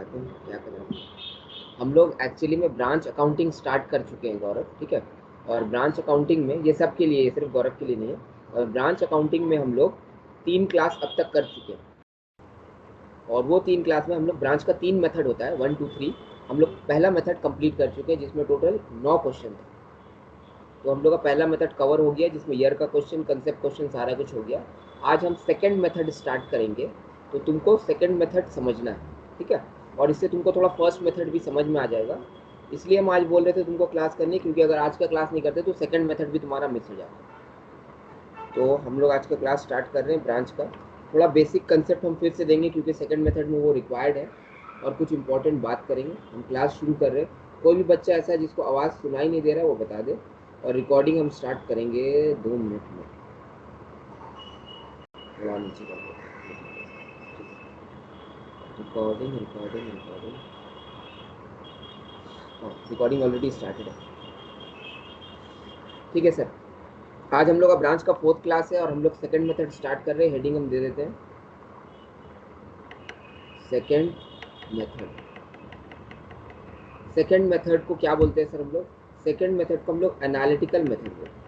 बताते हैं क्या करना है। हम लोग एक्चुअली में ब्रांच अकाउंटिंग स्टार्ट कर चुके हैं गौरव, ठीक है। और ब्रांच अकाउंटिंग में ये सब के लिए, सिर्फ गौरव के लिए नहीं है। और ब्रांच अकाउंटिंग में हम लोग 3 क्लास अब तक कर चुके हैं। और वो 3 क्लास में हम लोग ब्रांच का 3 मेथड होता है, 1 2 3। हम लोग पहला मेथड कंप्लीट कर चुके हैं जिसमें टोटल 9 क्वेश्चन थे। तो हम लोग का पहला मेथड कवर हो गया जिसमें ईयर का क्वेश्चन, कंसेप्ट क्वेश्चन, सारा कुछ हो गया। आज हम सेकंड मेथड स्टार्ट करेंगे, तो तुमको सेकंड मेथड समझना है, ठीक है। और इससे तुमको थोड़ा फर्स्ट मेथड भी समझ में आ जाएगा। इसलिए हम आज बोल रहे थे तुमको क्लास करनी, क्योंकि अगर आज का क्लास नहीं करते तो सेकंड मेथड भी तुम्हारा मिस हो जाएगा। तो हम लोग आज का क्लास स्टार्ट कर रहे हैं ब्रांच का। थोड़ा बेसिक कंसेप्ट हम फिर से देंगे क्योंकि सेकंड मेथड में वो रिक्वायर्ड है, और कुछ इंपॉर्टेंट बात करेंगे। हम क्लास शुरू कर रहे हैं। कोई भी बच्चा ऐसा है जिसको आवाज़ सुनाई नहीं दे रहा है वो बता दे। और रिकॉर्डिंग हम स्टार्ट करेंगे 2 मिनट में। थोड़ा नीचे कर दो। रिकॉर्डिंग रिकॉर्डिंग रिकॉर्डिंग, हाँ रिकॉर्डिंग ऑलरेडी स्टार्टेड है, ठीक है सर। आज हम लोग का ब्रांच का 4th क्लास है और हम लोग सेकंड मेथड स्टार्ट कर रहे हैं। हेडिंग हम दे देते हैं सेकंड मेथड। सेकंड मेथड को क्या बोलते हैं सर हम लोग? सेकंड मेथड को हम लोग एनालिटिकल मेथड बोलते हैं।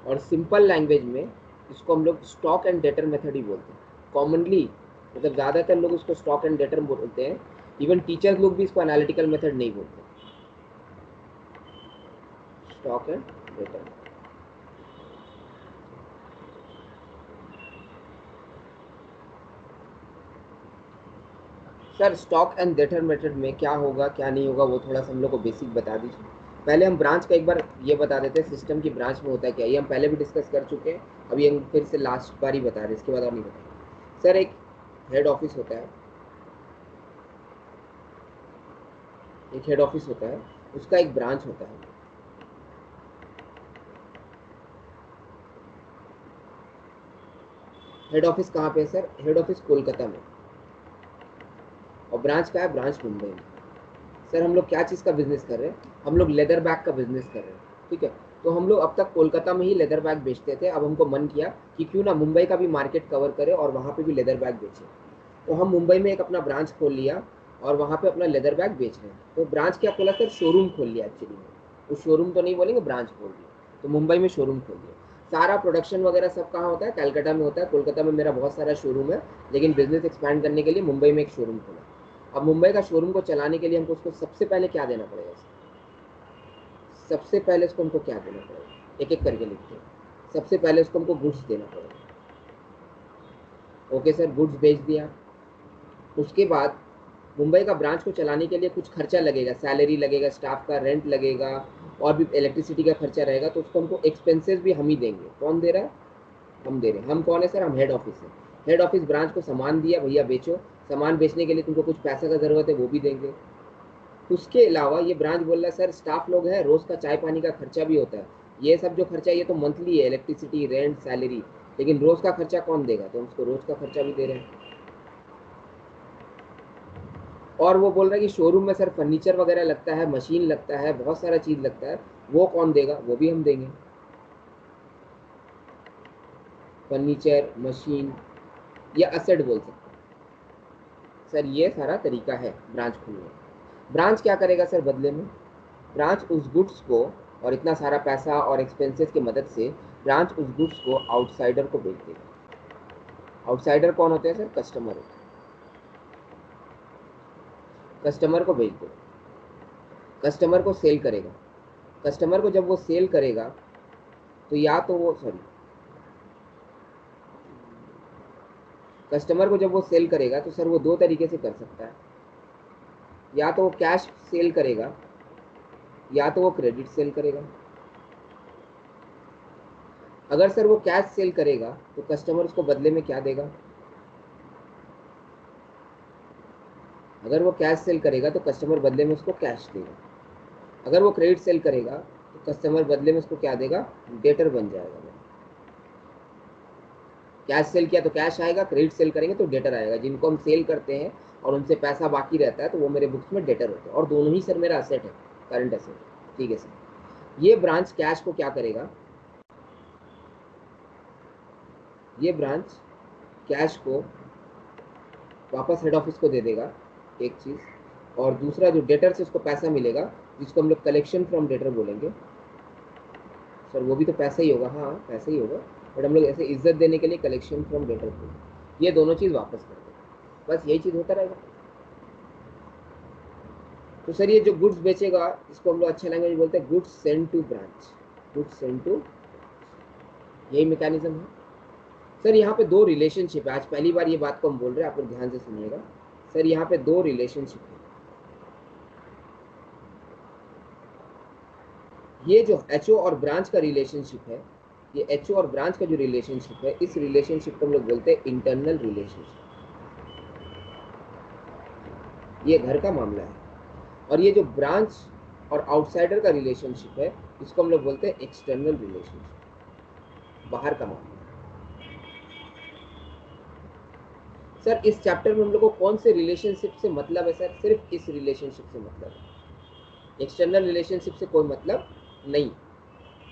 और सिंपल लैंग्वेज में इसको हम लोग स्टॉक एंड डेटर मेथड ही बोलते हैं कॉमनली। मतलब ज़्यादातर लोग इसको स्टॉक एंड डेटर बोलते हैं। इवन टीचर्स लोग भी इसको एनालिटिकल मेथड नहीं बोलते, stock and debtor. Sir stock and debtor method में क्या होगा क्या नहीं होगा वो थोड़ा सा हम लोग को बेसिक बता दीजिए। पहले हम ब्रांच का एक बार ये बता देते हैं, सिस्टम की ब्रांच में होता है क्या। ये हम पहले भी डिस्कस कर चुके हैं, अभी हम फिर से लास्ट बार ही बता रहे हैं, इसके बाद और नहीं बताएंगे। सर एक हेड ऑफिस होता है, एक हेड ऑफिस होता है, उसका एक ब्रांच होता है। हेड ऑफिस कहाँ पे है सर? हेड ऑफिस कोलकाता में। और ब्रांच का है, ब्रांच मुंबई में। सर हम लोग क्या चीज़ का बिजनेस कर रहे हैं? हम लोग लेदर बैग का बिजनेस कर रहे हैं, ठीक है। तो हम लोग अब तक कोलकाता में ही लेदर बैग बेचते थे। अब हमको मन किया कि क्यों ना मुंबई का भी मार्केट कवर करें और वहाँ पे भी लेदर बैग बेचें। तो हम मुंबई में एक अपना ब्रांच खोल लिया और वहाँ पे अपना लेदर बैग बेच रहे हैं। तो ब्रांच क्या खोला सर? शोरूम खोल लिया एक्चुअली में। उस शोरूम तो नहीं बोलेंगे, ब्रांच खोल दिया। तो मुंबई में शोरूम खोल दिया। सारा प्रोडक्शन वगैरह सब कहाँ होता है? कलकत्ता में होता है। कोलकाता में मेरा बहुत सारा शोरूम है, लेकिन बिजनेस एक्सपैंड करने के लिए मुंबई में एक शोरूम खोला। अब मुंबई का शोरूम को चलाने के लिए हमको उसको सबसे पहले क्या देना पड़ेगा? सबसे पहले उसको हमको क्या देना पड़ेगा? एक एक करके लिखते हैं। सबसे पहले उसको हमको गुड्स देना पड़ेगा। ओके सर, गुड्स बेच दिया। उसके बाद मुंबई का ब्रांच को चलाने के लिए कुछ खर्चा लगेगा, सैलरी लगेगा, स्टाफ का रेंट लगेगा, और भी इलेक्ट्रिसिटी का खर्चा रहेगा। तो उसको हमको एक्सपेंसेस भी हम ही देंगे। कौन दे रहा है? हम दे रहे हैं। हम कौन है सर? हम हेड ऑफिस है। हेड ऑफिस ब्रांच को सामान दिया, भैया बेचो। सामान बेचने के लिए तुमको कुछ पैसा का ज़रूरत है, वो भी देंगे। उसके अलावा ये ब्रांच बोल रहा है सर स्टाफ लोग हैं, रोज़ का चाय पानी का खर्चा भी होता है। ये सब जो खर्चा ये तो मंथली है, इलेक्ट्रिसिटी, रेंट, सैलरी। लेकिन रोज़ का खर्चा कौन देगा? तो हम उसको रोज़ का खर्चा भी दे रहे हैं। और वो बोल रहा है कि शोरूम में सर फर्नीचर वगैरह लगता है, मशीन लगता है, बहुत सारा चीज़ लगता है, वो कौन देगा? वो भी हम देंगे। फर्नीचर, मशीन या असेट बोल सकते हैं। सर ये सारा तरीका है ब्रांच खोलने का। ब्रांच क्या करेगा सर बदले में? ब्रांच उस गुड्स को, और इतना सारा पैसा और एक्सपेंसेस की मदद से ब्रांच उस गुड्स को आउटसाइडर को बेच देगा। आउटसाइडर कौन होते हैं सर? कस्टमर होते हैं। कस्टमर को बेच देगा, कस्टमर को सेल करेगा। कस्टमर को जब वो सेल करेगा तो या तो वो सॉरी कस्टमर को जब वो सेल करेगा तो सर वो दो तरीके से कर सकता है। या तो वो कैश सेल करेगा, या तो वो क्रेडिट सेल करेगा। अगर सर वो कैश सेल करेगा तो कस्टमर उसको बदले में क्या देगा? अगर वो कैश सेल करेगा तो कस्टमर बदले में उसको कैश देगा। अगर वो क्रेडिट सेल करेगा तो कस्टमर बदले में उसको क्या देगा? डेटर बन जाएगा। कैश सेल किया तो कैश आएगा, क्रेडिट सेल करेंगे तो डेटर आएगा। जिनको हम सेल करते हैं और उनसे पैसा बाकी रहता है तो वो मेरे बुक्स में डेटर होते हैं, और दोनों ही सर मेरा असेट है, करंट असेट। ठीक है सर। ये ब्रांच कैश को क्या करेगा? ये ब्रांच कैश को वापस हेड ऑफिस को दे देगा, एक चीज़, और दूसरा जो डेटर से उसको पैसा मिलेगा जिसको हम लोग कलेक्शन फ्रॉम डेटर बोलेंगे। सर वो भी तो पैसा ही होगा, हाँ पैसा ही होगा, बट हम लोग ऐसे इज्जत देने के लिए कलेक्शन फ्रॉम डेटर बोलेंगे। ये दोनों चीज़ वापस कर देगा, बस यही चीज़ होता रहेगा। तो सर ये जो गुड्स बेचेगा इसको हम लोग अच्छा लैंग्वेज बोलते हैं goods send to branch, goods send to, यही मैकेनिज्म है। सर यहाँ पे दो रिलेशनशिप है, आज पहली बार ये बात को हम बोल रहे हैं, आप लोग ध्यान से सुनिएगा। सर यहाँ पे दो रिलेशनशिप है, ये जो एचओ और ब्रांच का रिलेशनशिप है, ये एचओ और ब्रांच का जो रिलेशनशिप है, इस रिलेशनशिप को हम लोग बोलते हैं इंटरनल रिलेशनशिप, ये घर का मामला है। और ये जो ब्रांच और आउटसाइडर का रिलेशनशिप है, इसको हम लोग बोलते हैं एक्सटर्नल रिलेशनशिप, बाहर का मामला। सर इस चैप्टर में हम लोग को कौन से रिलेशनशिप से मतलब है? सर सिर्फ इस रिलेशनशिप से मतलब है, एक्सटर्नल रिलेशनशिप से कोई मतलब नहीं।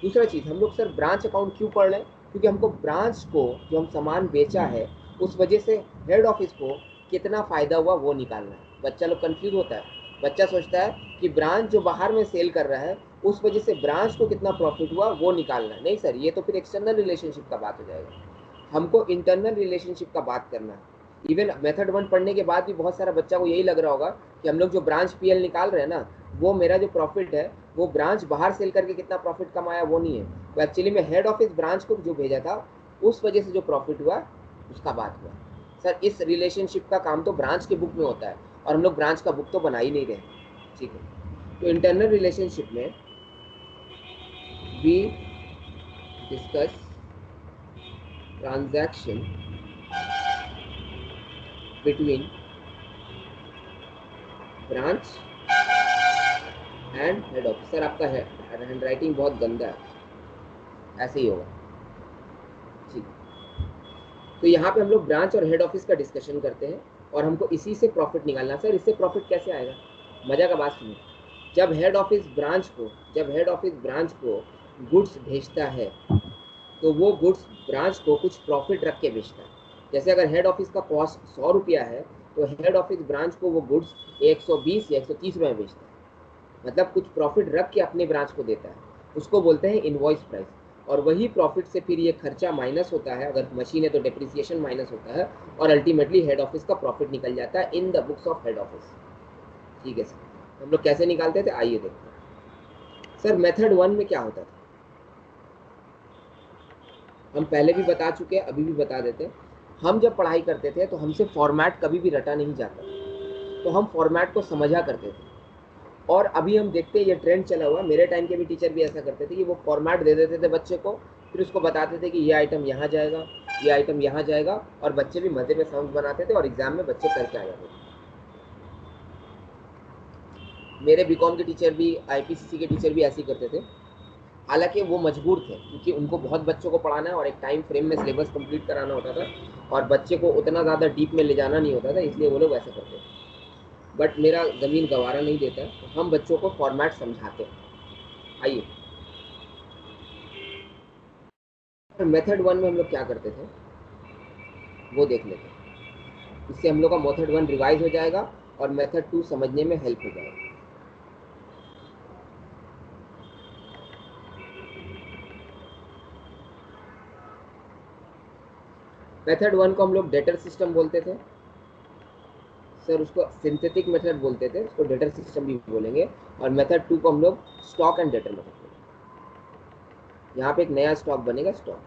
दूसरा चीज़, हम लोग सर ब्रांच अकाउंट क्यों पढ़ रहे हैं? क्योंकि हमको ब्रांच को जो हम सामान बेचा है उस वजह से हेड ऑफिस को कितना फ़ायदा हुआ वो निकालना है। बच्चा लोग कंफ्यूज होता है, बच्चा सोचता है कि ब्रांच जो बाहर में सेल कर रहा है उस वजह से ब्रांच को कितना प्रॉफिट हुआ वो निकालना है। नहीं सर, ये तो फिर एक्सटर्नल रिलेशनशिप का बात हो जाएगा, हमको इंटरनल रिलेशनशिप का बात करना है। इवन मेथड 1 पढ़ने के बाद भी बहुत सारा बच्चा को यही लग रहा होगा कि हम लोग जो ब्रांच पीएल निकाल रहे हैं ना, वो मेरा जो प्रॉफिट है वो ब्रांच बाहर सेल करके कितना प्रॉफिट कमाया वो नहीं है, वो एक्चुअली में हेड ऑफिस ब्रांच को जो भेजा था उस वजह से जो प्रॉफिट हुआ उसका बात हुआ। सर इस रिलेशनशिप का काम तो ब्रांच के बुक में होता है और हम लोग ब्रांच का बुक तो बना ही नहीं रहे, ठीक है। तो इंटरनल रिलेशनशिप में we discuss transaction between branch and head office. Sir आपका हैंड राइटिंग बहुत गंदा है, ऐसे ही होगा, ठीक। तो यहाँ पे हम लोग ब्रांच और हेड ऑफिस का डिस्कशन करते हैं और हमको इसी से प्रॉफिट निकालना। सर इससे प्रॉफिट कैसे आएगा? मजा का बात सुनिए, जब हेड ऑफिस ब्रांच को गुड्स भेजता है तो वो गुड्स ब्रांच को कुछ प्रॉफिट रख के बेचता है। जैसे अगर हेड ऑफिस का कॉस्ट 100 रुपया है तो हेड ऑफिस ब्रांच को वो गुड्स 120 या 130 रुपये में बेचता है, मतलब कुछ प्रॉफिट रख के अपने ब्रांच को देता है, उसको बोलते हैं इनवॉइस प्राइस। और वही प्रॉफिट से फिर ये खर्चा माइनस होता है, अगर मशीन है तो डेप्रिसिएशन माइनस होता है और अल्टीमेटली हेड ऑफिस का प्रॉफिट निकल जाता है इन the books of head office. ठीक है सर, हम लोग कैसे निकालते थे आइए देखते हैं। सर मेथड 1 में क्या होता था हम पहले भी बता चुके हैं, अभी भी बता देते हैं। हम जब पढ़ाई करते थे तो हमसे फॉर्मेट कभी भी रटा नहीं जाता, तो हम फॉर्मेट को समझा करते थे। और अभी हम देखते हैं ये ट्रेंड चला हुआ, मेरे टाइम के भी टीचर भी ऐसा करते थे कि वो फॉर्मेट दे देते थे बच्चे को, फिर उसको बताते थे कि ये आइटम यहाँ जाएगा, ये आइटम यहाँ जाएगा, और बच्चे भी मज़े में साउंड बनाते थे और एग्जाम में बच्चे करके आ जाते थे। मेरे बीकॉम के टीचर भी, आईपीसीसी के टीचर भी ऐसे ही करते थे। हालांकि वो मजबूर थे क्योंकि उनको बहुत बच्चों को पढ़ाना है और एक टाइम फ्रेम में सिलेबस कंप्लीट कराना होता था और बच्चे को उतना ज़्यादा डीप में ले जाना नहीं होता था, इसलिए वो लोग ऐसे करते थे। बट मेरा ज़मीन गवारा नहीं देता, तो हम बच्चों को फॉर्मेट समझाते हैं। आइए मेथड 1 में हम लोग क्या करते थे वो देख लेते हैं, इससे हम लोग का मेथड 1 रिवाइज हो जाएगा और मेथड 2 समझने में हेल्प हो जाएगा। मेथड 1 को हम लोग डेटर सिस्टम बोलते थे, सर उसको सिंथेटिक मेथड बोलते थे, उसको डेटर सिस्टम भी बोलेंगे। और मेथड 2 को हम लोग स्टॉक एंड डेटर मेथड बोलेंगे। यहाँ पे एक नया स्टॉक बनेगा, स्टॉक।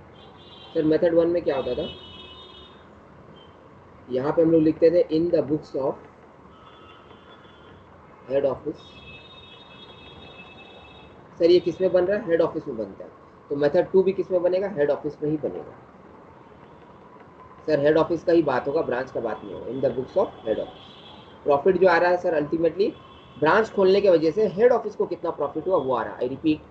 सर मेथड 1 में क्या होता था, यहाँ पे हम लोग लिखते थे इन the books of head office. Sir ये किस में बन रहा है? हेड ऑफिस में बनता है, तो मेथड 2 भी किस में बनेगा? हेड ऑफिस में ही बनेगा। सर हेड ऑफिस का ही बात होगा, ब्रांच का बात नहीं होगा। इन the books of head office, profit जो आ रहा है सर अल्टीमेटली ब्रांच खोलने के वजह से हेड ऑफिस को कितना प्रॉफिट हुआ वो आ रहा है। आई रिपीट,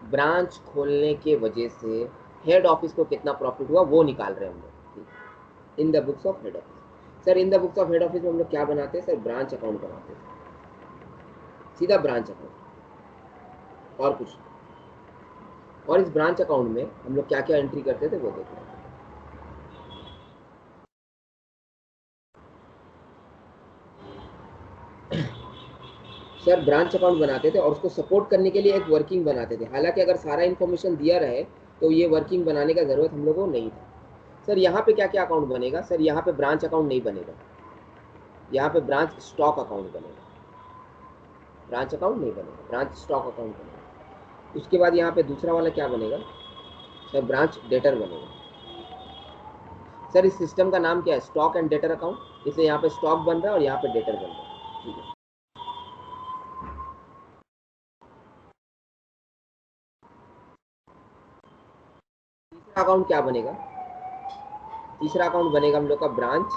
ब्रांच खोलने के वजह से हेड ऑफिस को कितना प्रॉफिट हुआ वो निकाल रहे हैं हम लोग इन the books of head office. Sir in the books of head office में हम लोग क्या बनाते हैं? सर ब्रांच अकाउंट बनाते हैं, सीधा ब्रांच अकाउंट और कुछ नहीं। और इस ब्रांच अकाउंट में हम लोग क्या क्या एंट्री करते थे वो देखते हैं। सर ब्रांच अकाउंट बनाते थे और उसको सपोर्ट करने के लिए एक वर्किंग बनाते थे। हालांकि अगर सारा इन्फॉर्मेशन दिया रहे तो ये वर्किंग बनाने का ज़रूरत हम लोगों को नहीं था। सर यहाँ पे क्या क्या अकाउंट बनेगा? सर यहाँ पे ब्रांच अकाउंट नहीं बनेगा, यहाँ पे ब्रांच स्टॉक अकाउंट बनेगा। ब्रांच अकाउंट नहीं बनेगा, ब्रांच स्टॉक अकाउंट बनेगा। उसके बाद यहाँ पे दूसरा वाला क्या बनेगा? सर ब्रांच डेटर बनेगा। सर इस सिस्टम का नाम क्या है? Stock and debtor account. इसलिए यहाँ पे स्टॉक बन रहा है और यहाँ पे डेटर बन रहा है। ठीक है, तीसरा अकाउंट क्या बनेगा? तीसरा अकाउंट बनेगा हम लोग का ब्रांच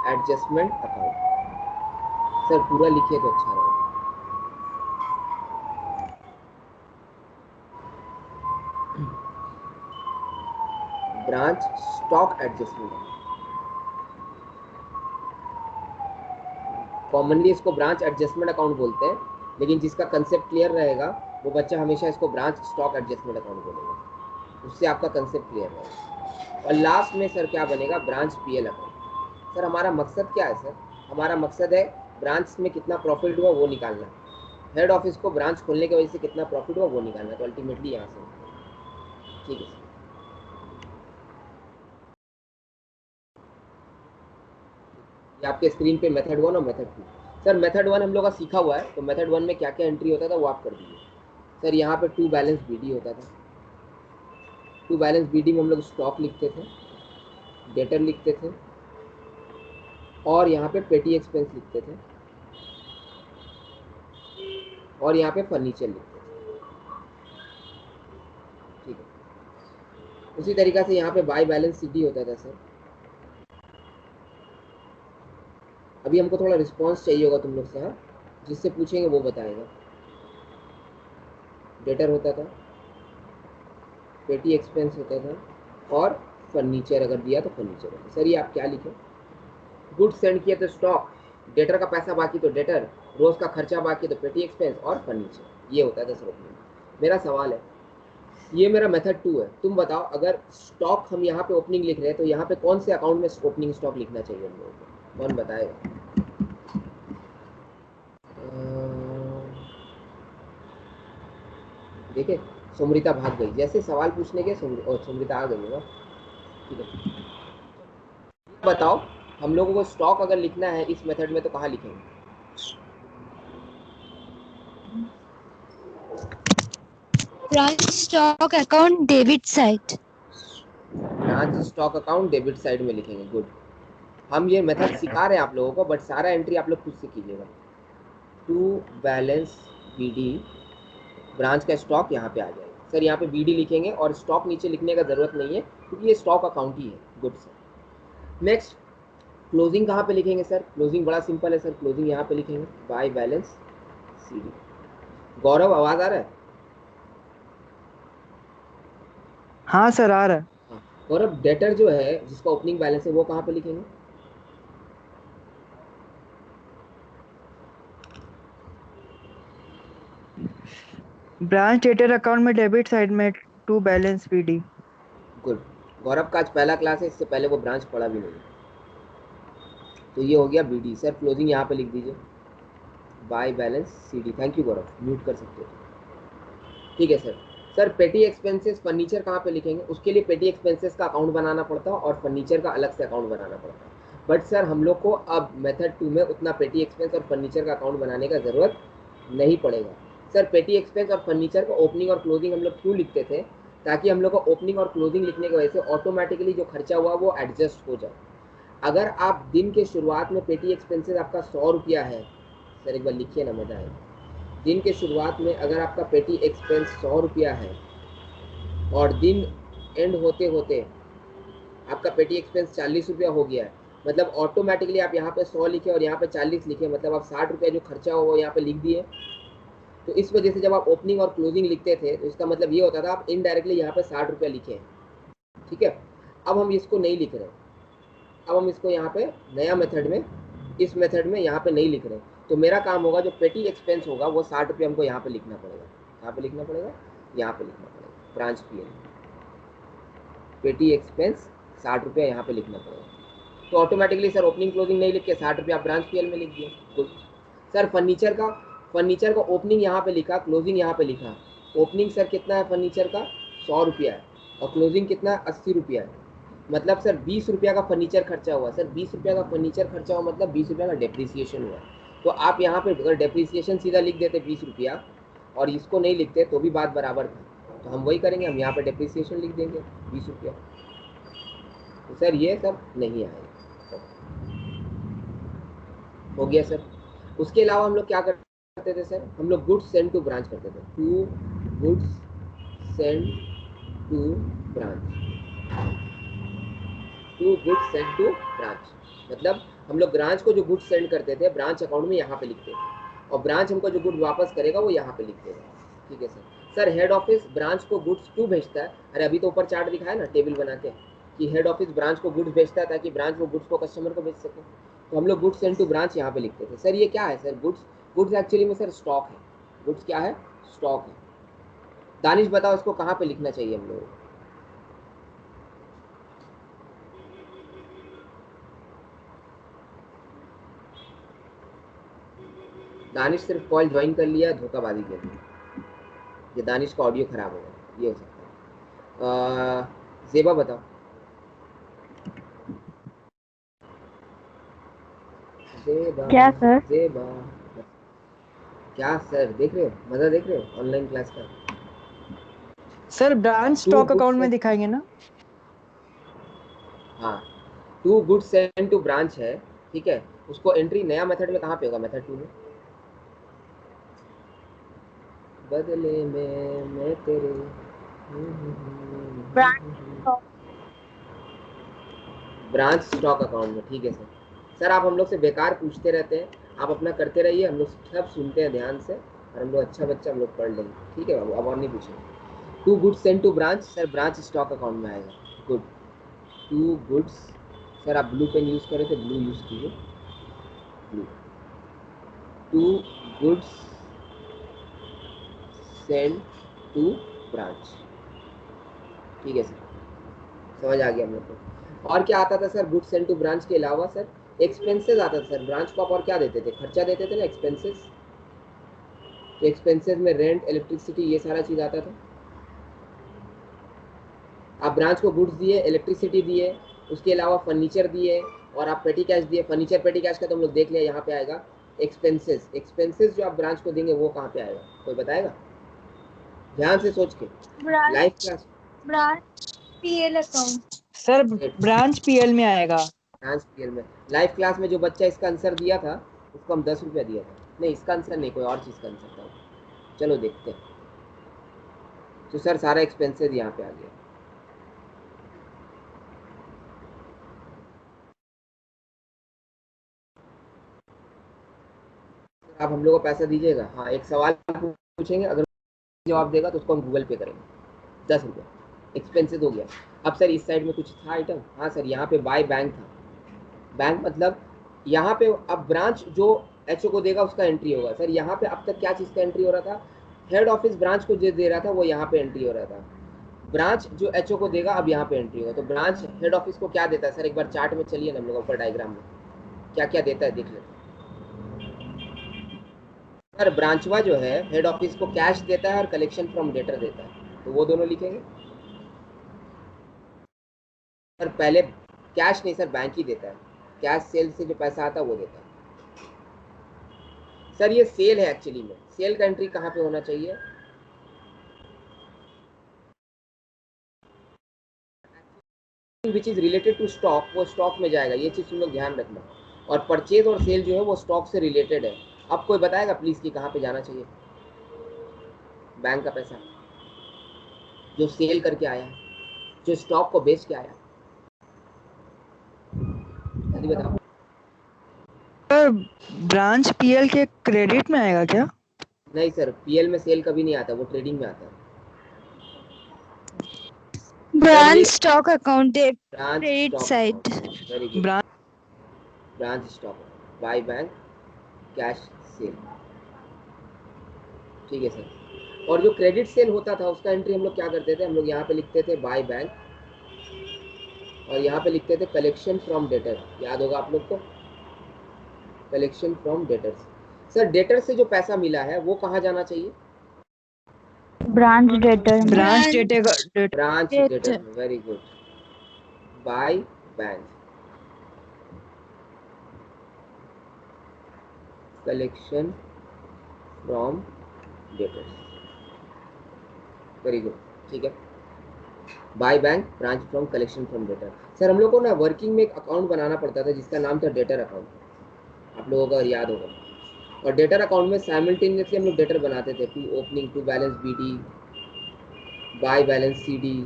एडजस्टमेंट अकाउंट। सर पूरा लिखिए तो अच्छा रहेगा। Branch stock adjustment account. Commonly इसको ब्रांच एडजस्टमेंट अकाउंट बोलते हैं, लेकिन जिसका कंसेप्ट क्लियर रहेगा वो बच्चा हमेशा इसको ब्रांच स्टॉक एडजस्टमेंट अकाउंट बोलेगा। उससे आपका कंसेप्ट क्लियर रहेगा। और लास्ट में सर क्या बनेगा? Branch PL account. सर हमारा मकसद क्या है? सर हमारा मकसद है ब्रांच में कितना प्रॉफिट हुआ वो निकालना, हेड ऑफिस को ब्रांच खोलने की वजह से कितना प्रॉफिट हुआ वो निकालना। तो अल्टीमेटली यहाँ से, ठीक है सर। ये आपके स्क्रीन पे मेथड 1 और मेथड 2। सर मेथड 1 हम लोग का सीखा हुआ है, तो मेथड 1 में क्या क्या एंट्री होता था वो आप कर दीजिए। सर यहाँ पे टू बैलेंस बीडी होता था। टू बैलेंस बीडी में हम लोग स्टॉक लिखते थे, डेटर लिखते थे और यहाँ पे पेटी एक्सपेंस लिखते थे और यहाँ पे फर्नीचर लिखते थे। ठीक है, उसी तरीका से यहाँ पे बाय बैलेंस सीडी होता था सर। अभी हमको थोड़ा रिस्पॉन्स चाहिए होगा तुम लोग से, हाँ, जिससे पूछेंगे वो बताएगा। डेटर होता था, पेटी एक्सपेंस होता था और फर्नीचर अगर दिया तो फर्नीचर होता। सर ये आप क्या लिखे? गुड सेंड किया तो स्टॉक, डेटर का पैसा बाकी तो डेटर, रोज का खर्चा बाकी तो पेटी एक्सपेंस और फर्नीचर। ये होता है 10 रुपये। मेरा सवाल है, ये मेरा मेथड 2 है। तुम बताओ अगर स्टॉक हम यहाँ पे ओपनिंग लिख रहे हैं तो यहाँ पे कौन से अकाउंट में ओपनिंग स्टॉक लिखना चाहिए हम लोगों को? कौन बताएगा? देखिए सुमृता भाग गई, जैसे सवाल पूछने के सुमृता आ गई है। ठीक है, बताओ हम लोगों को स्टॉक अगर लिखना है इस मेथड में तो कहाँ लिखेंगे? Branch stock account debit side. Branch stock account debit side में लिखेंगे। गुड, हम ये मेथड सिखा रहे हैं आप लोगों को, बट सारा एंट्री आप लोग खुद से कीजिएगा। टू बैलेंस बीडी, ब्रांच का स्टॉक यहाँ पे आ जाएगा। सर यहाँ पे बीडी लिखेंगे और स्टॉक नीचे लिखने का जरूरत नहीं है क्योंकि ये स्टॉक अकाउंट ही है। Good sir. नेक्स्ट क्लोजिंग कहाँ पे लिखेंगे? सर क्लोजिंग बड़ा सिंपल है सर, क्लोजिंग यहाँ पे लिखेंगे बाय बैलेंस सीडी। गौरव आवाज आ रहा है? हाँ सर आ रहा है। हाँ, गौरव डेटर जो है जिसका ओपनिंग बैलेंस है वो कहाँ पे लिखेंगे? ब्रांच डेटर अकाउंट में डेबिट साइड में टू बैलेंस पीडी। गुड, गौरव का आज पहला क्लास है, इससे पहले वो ब्रांच पढ़ा भी नहीं। तो ये हो गया बीडी। सर क्लोजिंग यहाँ पे लिख दीजिए bye balance CD. Thank you Gaurav, mute कर सकते हो। ठीक है सर। सर पेटी एक्सपेंसेस फर्नीचर कहाँ पे लिखेंगे? उसके लिए पेटी एक्सपेंसेस का अकाउंट बनाना पड़ता है और फर्नीचर का अलग से अकाउंट बनाना पड़ता है। बट सर हम लोग को अब मेथड 2 में उतना पेटी एक्सपेंस और फर्नीचर का अकाउंट बनाने का ज़रूरत नहीं पड़ेगा। सर पेटी एक्सपेंस और फर्नीचर का ओपनिंग और क्लोजिंग हम लोग क्यों लिखते थे? ताकि हम लोग को ओपनिंग और क्लोजिंग लिखने की वजह से ऑटोमेटिकली जो खर्चा हुआ वो एडजस्ट हो जाए। अगर आप दिन के शुरुआत में पेटी एक्सपेंसेस आपका 100 रुपया है, सर एक बार लिखिए ना, मजा आएगा। दिन के शुरुआत में अगर आपका पेटी एक्सपेंस 100 रुपया है और दिन एंड होते होते आपका पेटी एक्सपेंस 40 रुपया हो गया है, मतलब ऑटोमेटिकली आप यहाँ पे 100 लिखे और यहाँ पे 40 लिखे, मतलब आप 60 रुपया जो खर्चा हो वो यहाँ पे लिख दिए। तो इस वजह से जब आप ओपनिंग और क्लोजिंग लिखते थे तो इसका मतलब ये होता था आप इनडायरेक्टली यहाँ पे 60 रुपया लिखे हैं। ठीक है, अब हम इसको नहीं लिख रहे, अब हम इसको यहाँ पे नया मेथड में, इस मेथड में यहाँ पे नहीं लिख रहे। तो मेरा काम होगा जो पेटी एक्सपेंस होगा वो 60 रुपये हमको यहाँ पे लिखना पड़ेगा। यहाँ पे लिखना पड़ेगा, यहाँ पे लिखना पड़ेगा। ब्रांच पीएल पेटी एक्सपेंस 60 रुपया यहाँ पे लिखना पड़ेगा। तो ऑटोमेटिकली सर ओपनिंग क्लोजिंग नहीं लिख के 60 रुपया आप ब्रांच पीएल में लिख दिए। गुड। सर फर्नीचर का ओपनिंग यहाँ पे लिखा, क्लोजिंग यहाँ पे लिखा। ओपनिंग सर कितना है फर्नीचर का, 100 रुपया है, और क्लोजिंग कितना है, 80 रुपया है। मतलब सर 20 रुपया का फर्नीचर खर्चा हुआ। सर 20 रुपया का फर्नीचर खर्चा हुआ मतलब 20 रुपया का डेप्रिसिएशन हुआ। तो आप यहाँ पे अगर डेप्रिसिएशन सीधा लिख देते 20 रुपया और इसको नहीं लिखते तो भी बात बराबर था। तो हम वही करेंगे, हम यहाँ पे डेप्रिसिएशन लिख देंगे 20 रुपया। तो सर ये सब नहीं आएगा। हो गया सर। उसके अलावा हम लोग क्या करते थे सर, हम लोग गुड्स सेंड टू ब्रांच करते थे। To goods send to branch, to goods send to branch मतलब हम लोग ब्रांच को जो गुड्स सेंड करते थे ब्रांच अकाउंट में यहाँ पे लिखते थे, और ब्रांच हमको जो गुड्स वापस करेगा वो यहाँ पे लिख देगा। ठीक है sir. Sir head office branch को गुड्स क्यों भेजता है? अरे अभी तो ऊपर चार्ट दिखाया ना टेबल बना के कि हेड ऑफिस ब्रांच को गुड्स भेजता है ताकि ब्रांच वो गुड्स को कस्टमर को भेज सके। तो हम लोग गुड्स सेंड टू ब्रांच यहाँ पे लिखते थे। सर ये क्या है सर? गुड्स एक्चुअली में सर स्टॉक है। गुड्स क्या है? स्टॉक है। दानिश बताओ इसको कहाँ पे लिखना चाहिए हम लोग? दानिश सिर्फ कॉल ज्वाइन कर लिया धोखाबाजी के लिए, ये दानिश का ऑडियो खराब हो गया, ये हो सकता है। जेबा बताओ। जेबा क्या सर? जेबा क्या सर देख रहे हो, मजा देख रहे हो ऑनलाइन क्लास का? Sir branch to stock goods account में सेंड, दिखाएंगे ना? हाँ to goods send to branch है, ठीक है। उसको एंट्री नया मेथड में कहाँ पे होगा? मेथड 2 में। बदले में मैं तेरे ब्रांच स्टॉक अकाउंट में। ठीक है सर। सर आप हम लोग से बेकार पूछते रहते हैं, आप अपना करते रहिए, हम लोग सब सुनते हैं ध्यान से, और हम लोग अच्छा बच्चा हम लोग पढ़ लेंगे। ठीक है बाबू, अब और नहीं पूछेंगे। To goods send to branch, sir branch stock account में आएगा। गुड। टू गुड्स, सर आप ब्लू पेन यूज़ करें तो ब्लू यूज़ कीजिए, blue. To goods send to branch. ठीक है सर, समझ आ गया हम लोग को। और क्या आता था sir goods send to branch के अलावा? सर एक्सपेंसेस आता था सर। ब्रांच को आप और क्या देते थे? खर्चा देते थे ना, एक्सपेंसेस। तो एक्सपेंसेस में रेंट, इलेक्ट्रिसिटी, ये सारा चीज़ आता था। आप ब्रांच को गुड्स दिए, इलेक्ट्रिसिटी दिए, उसके अलावा फर्नीचर दिए, और आप पेटी कैश दिए। फर्नीचर पेटी कैश का तो हम लोग देख लिया, यहाँ पे आएगा एक्सपेंसेस। एक्सपेंसेस जो आप ब्रांच को देंगे वो कहाँ पे आएगा, कोई बताएगा? ध्यान से सोच के। Life class branch PL account. Sir branch PL में आएगा। डांस पीरियड में लाइव क्लास में जो बच्चा इसका आंसर दिया था उसको हम 10 रुपया दिया था। नहीं इसका आंसर नहीं, कोई और चीज़ का आंसर था। चलो देखते हैं। तो सर सारा एक्सपेंसेस यहाँ पे आ गया। आप हम लोग को पैसा दीजिएगा? हाँ एक सवाल पूछेंगे, अगर जवाब देगा तो उसको हम गूगल पे करेंगे। 10 रुपया एक्सपेंसेस हो गया। अब सर इस साइड में कुछ था आइटम? हाँ सर यहाँ पे बाय बैंक था। बैंक मतलब यहाँ पे अब ब्रांच जो एचओ को देगा उसका एंट्री होगा। सर यहाँ पे अब तक क्या चीज़ का एंट्री हो रहा था? हेड ऑफिस ब्रांच को जो दे रहा था वो यहाँ पे एंट्री हो रहा था। ब्रांच जो एचओ को देगा अब यहाँ पे एंट्री होगा। तो ब्रांच हेड ऑफिस को क्या देता है सर? एक बार चार्ट में चलिए ना हम लोग, ऊपर डायग्राम में क्या क्या देता है देख लेते हैं। सर ब्रांचवा जो है हेड ऑफिस को कैश देता है और कलेक्शन फ्रॉम डेटर देता है, तो वो दोनों लिखेंगे। सर पहले कैश नहीं सर, बैंक ही देता है। कैश सेल से जो पैसा आता है वो देता है। सर ये सेल है एक्चुअली में। सेल का एंट्री कहाँ पे होना चाहिए? Which is related to stock, वो स्टॉक में जाएगा। ये चीज़ तुम लोग ध्यान रखना। और परचेज और सेल जो है वो स्टॉक से रिलेटेड है। अब कोई बताएगा प्लीज कि कहाँ पे जाना चाहिए? बैंक का पैसा जो सेल करके आया है, जो स्टॉक को बेच के आया, जल्दी बताओ। सर ब्रांच पीएल के क्रेडिट में आएगा क्या? नहीं सर, पीएल में सेल कभी नहीं आता, वो ट्रेडिंग में आता है। Branch stock account branch credit stock side. Account, very good. Branch branch stock, by bank, cash cell. ठीक है सर। और जो क्रेडिट सेल होता था उसका एंट्री हम लोग क्या करते थे? हम लोग यहाँ पे लिखते थे बाय बैंक, और यहाँ पे लिखते थे कलेक्शन फ्रॉम डेटर। याद होगा आप लोग को, collection from debtors. Sir debtor से जो पैसा मिला है वो कहाँ जाना चाहिए? Branch debtor branch debtor branch debtor में, very good. By bank collection from debtors, very good, ठीक है। By bank branch from collection from debtor. Sir हम लोग को ना वर्किंग में एक अकाउंट बनाना पड़ता था जिसका नाम था डेटर अकाउंट, आप लोगों को अगर याद होगा। और डेटर अकाउंट में साइमल्टेनियसली हम लोग डेटर बनाते थे, to opening, to balance BD, by balance CD,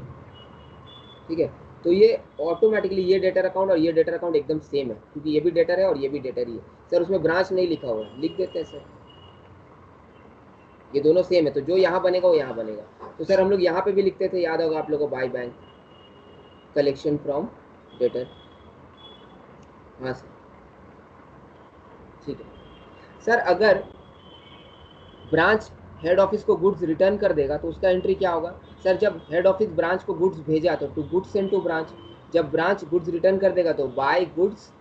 ठीक है। तो ये ऑटोमेटिकली ये डेटर अकाउंट और ये डेटर अकाउंट एकदम सेम है, क्योंकि ये भी डेटर है और ये भी डेटर ही है। सर उसमें ब्रांच नहीं लिखा हुआ है, लिख देते हैं सर, ये दोनों सेम है, तो जो यहाँ बनेगा वो यहाँ बनेगा। तो सर हम लोग यहाँ पे भी लिखते थे, याद होगा आप लोगों को, by bank collection from debtor. हाँ सर, ठीक है। सर अगर ब्रांच हेड ऑफिस को गुड्स रिटर्न कर देगा तो उसका एंट्री क्या होगा? सर जब हेड ऑफिस ब्रांच को गुड्स भेजा तो to goods send to branch, जब ब्रांच गुड्स रिटर्न कर देगा तो by goods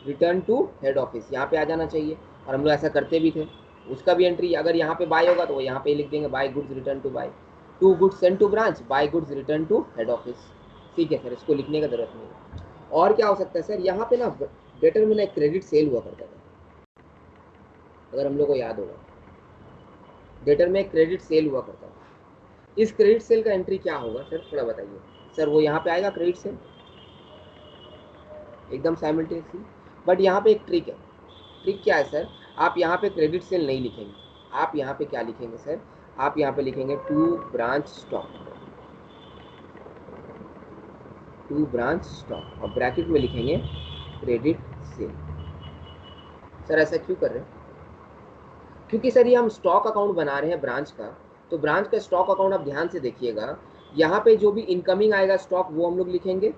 return to head office, यहाँ पे आ जाना चाहिए। और हम लोग ऐसा करते भी थे। उसका भी एंट्री अगर यहाँ पे बाय होगा तो वो यहाँ पे लिख देंगे, by goods return to by, to goods send to branch, by goods return to head office. ठीक है सर, इसको लिखने का जरूरत नहीं है। और क्या हो सकता है सर, यहाँ पे ना डेटर में ना एक क्रेडिट सेल हुआ करता था, अगर हम लोग को याद होगा, डेटर में एक क्रेडिट सेल हुआ करता था। इस क्रेडिट सेल का एंट्री क्या होगा सर, थोड़ा बताइए। सर वो यहाँ पे आएगा क्रेडिट सेल एकदम साइमल्टेनियसली, बट यहाँ पे एक ट्रिक है। ट्रिक क्या है सर, आप यहाँ पे क्रेडिट सेल नहीं लिखेंगे, आप यहाँ पे क्या लिखेंगे सर, आप यहाँ पे लिखेंगे to branch stock, to branch stock, और ब्रैकेट में लिखेंगे क्रेडिट सेल। सर ऐसा क्यों कर रहे हैं? क्योंकि सर ये हम स्टॉक अकाउंट बना रहे हैं ब्रांच का, तो ब्रांच का स्टॉक अकाउंट आप ध्यान से देखिएगा, यहाँ पे जो भी इनकमिंग आएगा स्टॉक वो हम लोग लिखेंगे,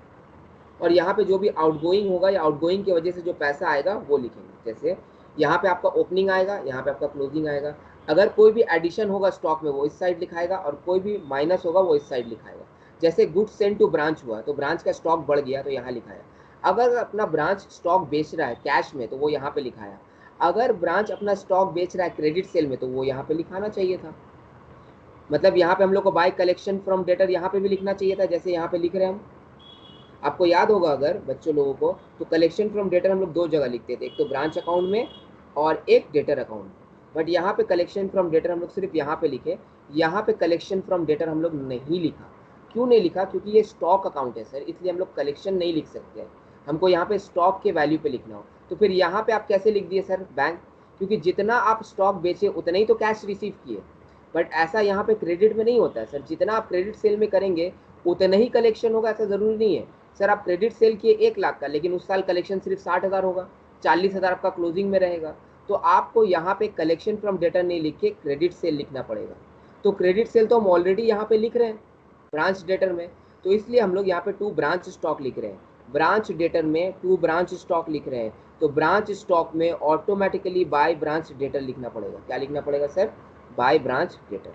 और यहाँ पे जो भी आउटगोइंग होगा या आउटगोइंग की वजह से जो पैसा आएगा वो लिखेंगे। जैसे यहाँ पे आपका ओपनिंग आएगा, यहाँ पे आपका क्लोजिंग आएगा। अगर कोई भी एडिशन होगा स्टॉक में वो इस साइड लिखाएगा, और कोई भी माइनस होगा वो इस साइड लिखाएगा। जैसे गुड्स सेंड टू ब्रांच हुआ तो ब्रांच का स्टॉक बढ़ गया तो यहाँ लिखाया। अगर अपना ब्रांच स्टॉक बेच रहा है कैश में तो वो यहाँ पे लिखाया। अगर ब्रांच अपना स्टॉक बेच रहा है क्रेडिट सेल में तो वो यहाँ पे लिखाना चाहिए था। मतलब यहाँ पे हम लोग को बाय कलेक्शन फ्रॉम डेटर यहाँ पे भी लिखना चाहिए था, जैसे यहाँ पे लिख रहे हैं हम। आपको याद होगा अगर बच्चों लोगों को, तो कलेक्शन फ्रॉम डेटर हम लोग दो जगह लिखते थे, एक तो ब्रांच अकाउंट में और एक डेटर अकाउंट। बट यहाँ पे कलेक्शन फ्रॉम डेटर हम लोग सिर्फ यहाँ पे लिखे, यहाँ पे कलेक्शन फ्रॉम डेटर हम लोग नहीं लिखा। क्यों नहीं लिखा? क्योंकि ये स्टॉक अकाउंट है सर, इसलिए हम लोग कलेक्शन नहीं लिख सकते हैं, हमको यहाँ पे स्टॉक के वैल्यू पे लिखना हो। तो फिर यहाँ पे आप कैसे लिख दिए सर, बैंक? क्योंकि जितना आप स्टॉक बेचे उतना ही तो कैश रिसीव किए। बट ऐसा यहाँ पे क्रेडिट में नहीं होता है सर, जितना आप क्रेडिट सेल में करेंगे उतना ही कलेक्शन होगा, ऐसा ज़रूरी नहीं है। सर आप क्रेडिट सेल किए 1 लाख का, लेकिन उस साल कलेक्शन सिर्फ 60,000 होगा, 40,000 आपका क्लोजिंग में रहेगा। तो आपको यहाँ पे कलेक्शन फ्रॉम डेटर नहीं लिख के क्रेडिट सेल लिखना पड़ेगा। तो क्रेडिट सेल तो हम ऑलरेडी यहाँ पे लिख रहे हैं ब्रांच डेटर में, तो इसलिए हम लोग यहाँ पे टू ब्रांच स्टॉक लिख रहे हैं। ब्रांच डेटर में टू ब्रांच स्टॉक लिख रहे हैं, तो ब्रांच स्टॉक में ऑटोमेटिकली बाय ब्रांच डेटर लिखना पड़ेगा। क्या लिखना पड़ेगा सर? By branch debtor.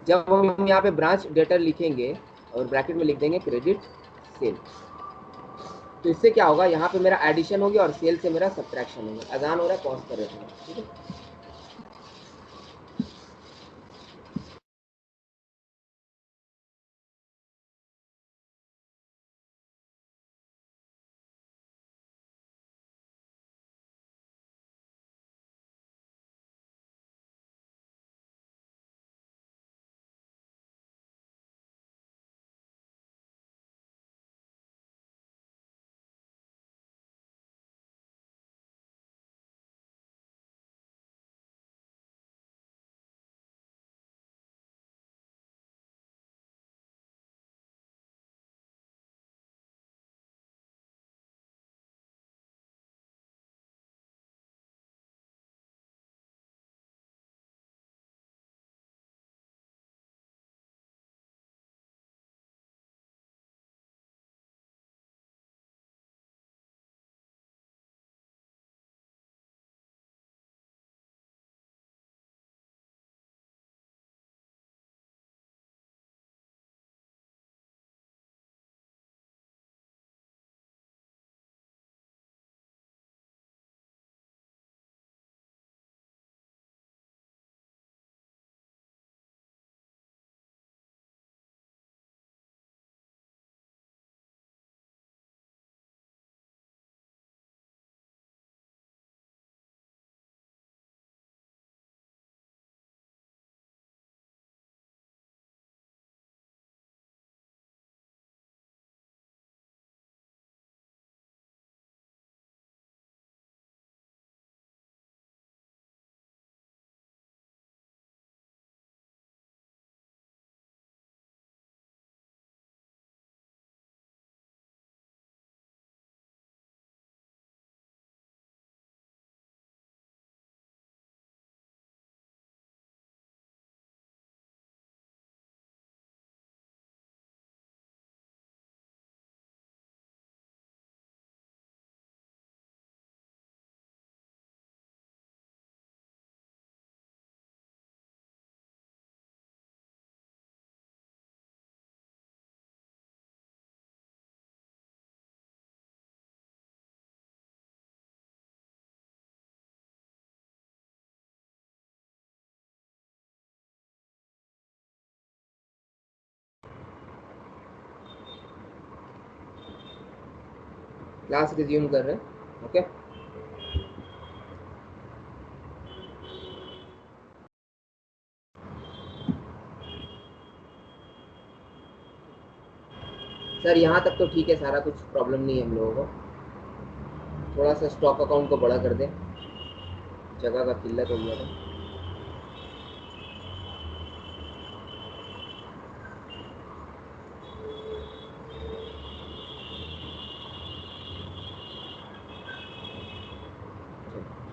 जब हम यहाँ पे ब्रांच डेटर लिखेंगे और ब्रैकेट में लिख देंगे क्रेडिट सेल, तो इससे क्या होगा, यहाँ पे मेरा एडिशन हो गया और सेल से मेरा सब्ट्रैक्शन हो गया। अजान हो रहा है, पॉज कर रहे थे, ठीक है। क्लास रिज्यूम कर रहे हैं। ओके सर, यहाँ तक तो ठीक है, सारा कुछ प्रॉब्लम नहीं है हम लोगों को। थोड़ा सा स्टॉक अकाउंट को बड़ा कर दें, जगह का किल्लत हो गया था।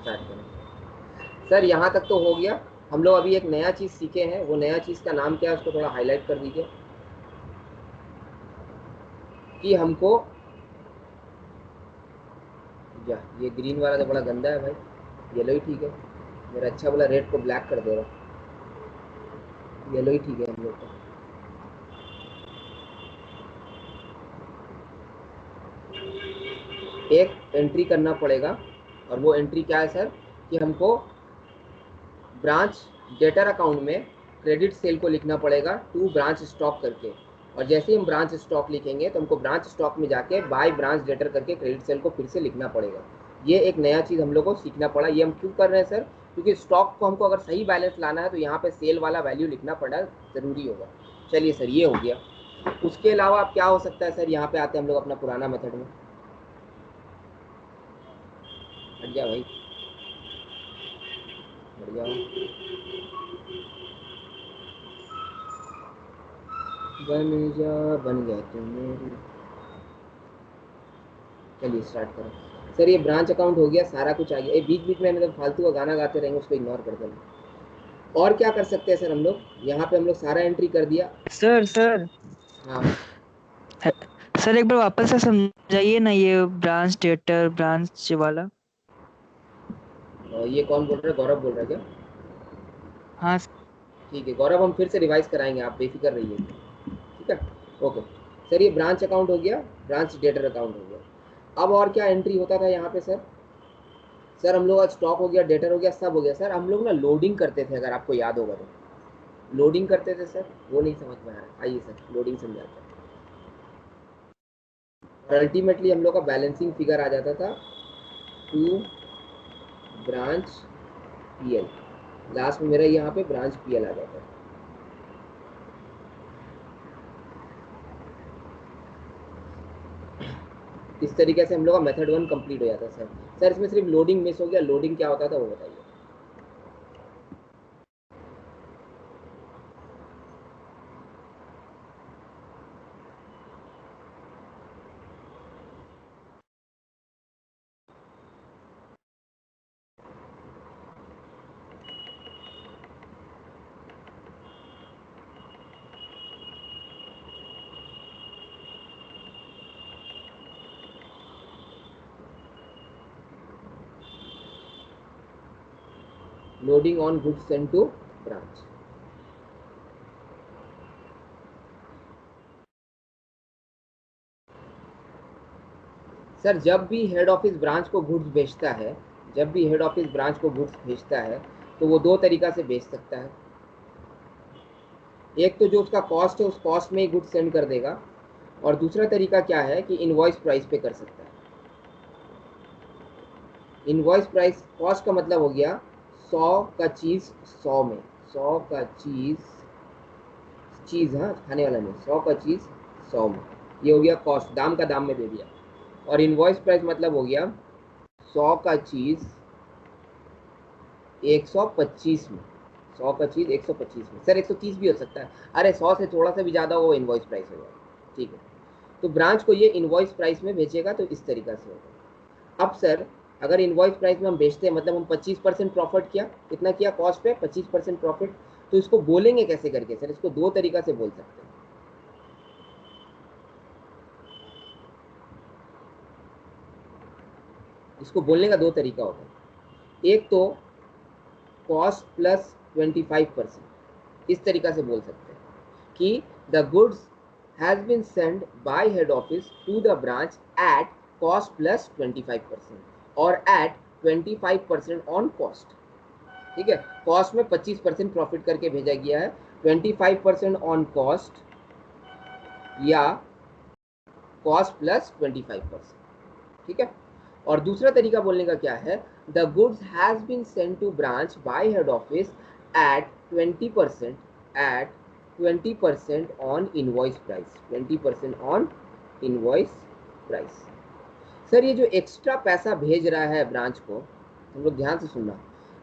स्टार्ट करें सर, यहाँ तक तो हो गया। हम लोग अभी एक नया चीज़ सीखे हैं, वो नया चीज़ का नाम क्या है उसको थोड़ा हाईलाइट कर दीजिए। कि हमको या ये ग्रीन वाला तो बड़ा गंदा है भाई, येलो ही ठीक है। मेरा अच्छा वाला रेड को ब्लैक कर देगा, येलो ही ठीक है हम लोग को। एक एंट्री करना पड़ेगा, और वो एंट्री क्या है सर, कि हमको ब्रांच डेटर अकाउंट में क्रेडिट सेल को लिखना पड़ेगा टू ब्रांच स्टॉक करके। और जैसे ही हम ब्रांच स्टॉक लिखेंगे तो हमको ब्रांच स्टॉक में जाके बाय ब्रांच डेटर करके क्रेडिट सेल को फिर से लिखना पड़ेगा। ये एक नया चीज़ हम लोग को सीखना पड़ा। ये हम क्यों कर रहे हैं सर, क्योंकि स्टॉक को हमको अगर सही बैलेंस लाना है तो यहाँ पे सेल वाला वैल्यू लिखना पड़ा ज़रूरी होगा। चलिए सर, ये हो गया। उसके अलावा क्या हो सकता है सर, यहाँ पे आते हैं हम लोग अपना पुराना मेथड में। हट गया भाई, हट जाओ। बन जा, बन गया तुम मेरी। चलिए स्टार्ट करो सर। ये ब्रांच अकाउंट हो गया, सारा कुछ आ गया। ये बीच बीच में मतलब फालतू का गाना गाते रहेंगे, उसको इग्नोर कर देना। और क्या कर सकते हैं सर हम लोग, यहाँ पे हम लोग सारा एंट्री कर दिया। सर सर हाँ सर एक बार वापस से समझाइए ना ये ब्रांच डेटर ब्रांच वाला। ये कौन बोल रहा है, गौरव बोल रहा है क्या? हाँ ठीक है गौरव, हम फिर से रिवाइज कराएंगे, आप बेफिक्र रहिए। ठीक है, ओके सर। ये ब्रांच अकाउंट हो गया, ब्रांच डेटर अकाउंट हो गया। अब और क्या एंट्री होता था यहाँ पे सर? सर हम लोग आज स्टॉक हो गया, डेटर हो गया, सब हो गया। सर हम लोग ना लोडिंग करते थे, अगर आपको याद होगा तो। लोडिंग करते थे सर, वो नहीं समझ में आ रहा, आइए सर लोडिंग समझाते हैं। और अल्टीमेटली हम लोग का बैलेंसिंग फिगर आ जाता था टू ब्रांच पीएल। लास्ट में मेरा यहाँ पे ब्रांच पीएल आ जाता है। इस तरीके से हम लोग का मेथड 1 कंप्लीट हो जाता है सर। सर इसमें सिर्फ लोडिंग मिस हो गया, लोडिंग क्या होता था वो बताइए। Loading on goods send to branch. Sir जब भी हेड ऑफिस ब्रांच को गुड्स भेजता है, जब भी हेड ऑफिस ब्रांच को गुड्स भेजता है तो वो दो तरीका से भेज सकता है। एक तो जो उसका कॉस्ट है उस कॉस्ट में ही गुड्स सेंड कर देगा, और दूसरा तरीका क्या है कि इनवॉइस प्राइस पे कर सकता है। इनवॉइस प्राइस, कॉस्ट का मतलब हो गया 100 का चीज़ 100 में, 100 का चीज़ हाँ खाने वाला नहीं, 100 का चीज़ 100 में, ये हो गया कॉस्ट, दाम का दाम में दे दिया। और इनवॉइस प्राइस मतलब हो गया 100 का चीज़ 125 में, 100 का चीज़ 125 में। सर 130 भी हो सकता है, अरे 100 से थोड़ा सा भी ज़्यादा हो वो इनवॉइस प्राइस हो जाएगा। ठीक है, तो ब्रांच को ये इनवॉइस प्राइस में बेचेगा तो इस तरीका से होगा। अब सर अगर इनवॉइस प्राइस में हम बेचते हैं, मतलब हम 25% प्रॉफिट किया, कितना किया कॉस्ट पे 25% प्रॉफिट, तो इसको बोलेंगे कैसे करके सर? इसको दो तरीका से बोल सकते हैं। इसको बोलने का दो तरीका होता है। एक तो कॉस्ट प्लस 25%, इस तरीका से बोल सकते हैं कि the goods has been send by head office to the branch at cost plus 25% और एट 25% ऑन कॉस्ट। ठीक है, कॉस्ट में 25% प्रॉफिट करके भेजा गया है, 25% ऑन कॉस्ट या कॉस्ट प्लस 25%। ठीक है। और दूसरा तरीका बोलने का क्या है, the goods has been sent to branch by head office at 20% on invoice price, 20% on invoice price. Sir ये जो एक्स्ट्रा पैसा भेज रहा है ब्रांच को, हम लोग ध्यान से सुनना,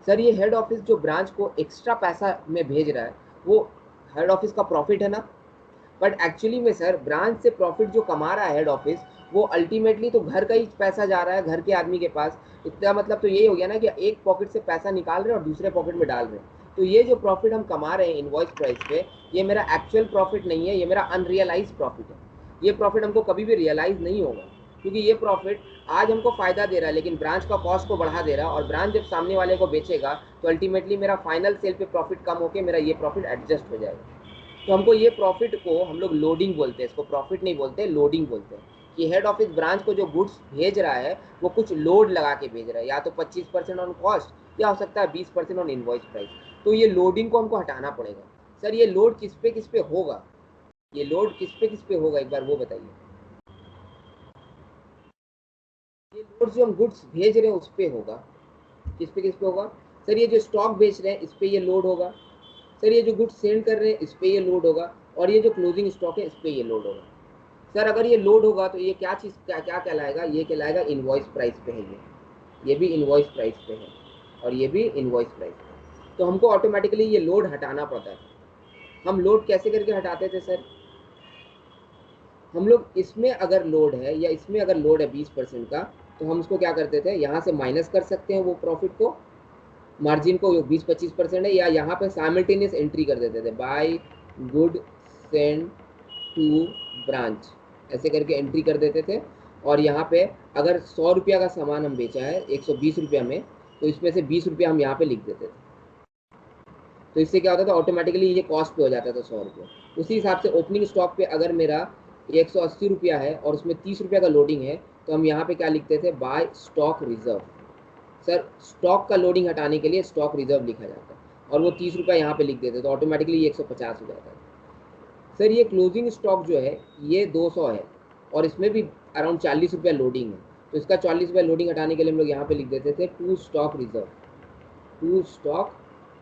सर ये हेड ऑफिस जो ब्रांच को एक्स्ट्रा पैसा में भेज रहा है वो हेड ऑफिस का प्रॉफिट है ना, बट एक्चुअली में सर ब्रांच से प्रॉफिट जो कमा रहा है हेड ऑफिस, वो अल्टीमेटली तो घर का ही पैसा जा रहा है घर के आदमी के पास। इतना मतलब तो यही हो गया ना कि एक पॉकेट से पैसा निकाल रहे हैं और दूसरे पॉकेट में डाल रहे हैं। तो ये जो प्रॉफिट हम कमा रहे हैं इनवॉइस प्राइस पे, ये मेरा एक्चुअल प्रॉफिट नहीं है, ये मेरा अनरियलाइज प्रॉफिट है। ये प्रॉफिट हमको कभी भी रियलाइज नहीं होगा, क्योंकि ये प्रॉफिट आज हमको फायदा दे रहा है लेकिन ब्रांच का कॉस्ट को बढ़ा दे रहा है, और ब्रांच जब सामने वाले को बेचेगा तो अल्टीमेटली मेरा फाइनल सेल पे प्रॉफिट कम होकर मेरा ये प्रॉफिट एडजस्ट हो जाएगा। तो हमको ये प्रॉफिट को हम लोग लोडिंग बोलते हैं, इसको प्रॉफिट नहीं बोलते, लोडिंग बोलते हैं। कि हेड ऑफिस ब्रांच को जो गुड्स भेज रहा है वो कुछ लोड लगा के भेज रहा है, या तो 25% ऑन कॉस्ट या हो सकता है 20% ऑन इनवॉइस प्राइस। तो ये लोडिंग को हमको हटाना पड़ेगा। सर ये लोड किस पे होगा, ये लोड किस पे होगा एक बार वो बताइए। ये लोड जो हम गुड्स भेज रहे हैं उस पे होगा, किस पे होगा। सर ये जो स्टॉक बेच रहे हैं इस पे ये लोड होगा। सर ये जो गुड्स सेंड कर रहे हैं इस पे ये लोड होगा, और ये जो क्लोजिंग स्टॉक है इस पे ये लोड होगा। सर अगर ये लोड होगा तो ये क्या चीज़ क्या कहलाएगा, ये कहलाएगा इनवॉइस प्राइस पे है। ये भी इनवॉइस प्राइस पे है और ये भी इनवॉइस प्राइस पे। तो हमको ऑटोमेटिकली ये लोड हटाना पड़ता है। हम लोड कैसे करके हटाते थे सर, हम लोग इसमें अगर लोड है या इसमें अगर लोड है 20% का, तो हम उसको क्या करते थे, यहाँ से माइनस कर सकते हैं वो प्रॉफिट को, मार्जिन को 20-25% है, या यहाँ पे साइमल्टेनियस एंट्री कर देते थे, by good send to branch, ऐसे करके एंट्री कर देते थे। और यहाँ पे अगर 100 रुपया का सामान हम बेचा है 120 रुपया में, तो इसमें से 20 रुपया हम यहाँ पे लिख देते थे। तो इससे क्या होता था, ऑटोमेटिकली ये कॉस्ट पे हो जाता था 100 रुपया। उसी हिसाब से ओपनिंग स्टॉक पे अगर मेरा 180 रुपया है और उसमें 30 रुपया का लोडिंग है, तो हम यहाँ पे क्या लिखते थे, by stock reserve. Sir stock का लोडिंग हटाने के लिए स्टॉक रिजर्व लिखा जाता है, और वो 30 रुपया यहाँ पे लिख देते, तो ऑटोमेटिकली ये 150 हो जाता है। सर ये क्लोजिंग स्टॉक जो है ये 200 है, और इसमें भी अराउंड 40 रुपया लोडिंग है, तो इसका 40 रुपया लोडिंग हटाने के लिए हम लोग यहाँ पे लिख देते थे to stock reserve, to stock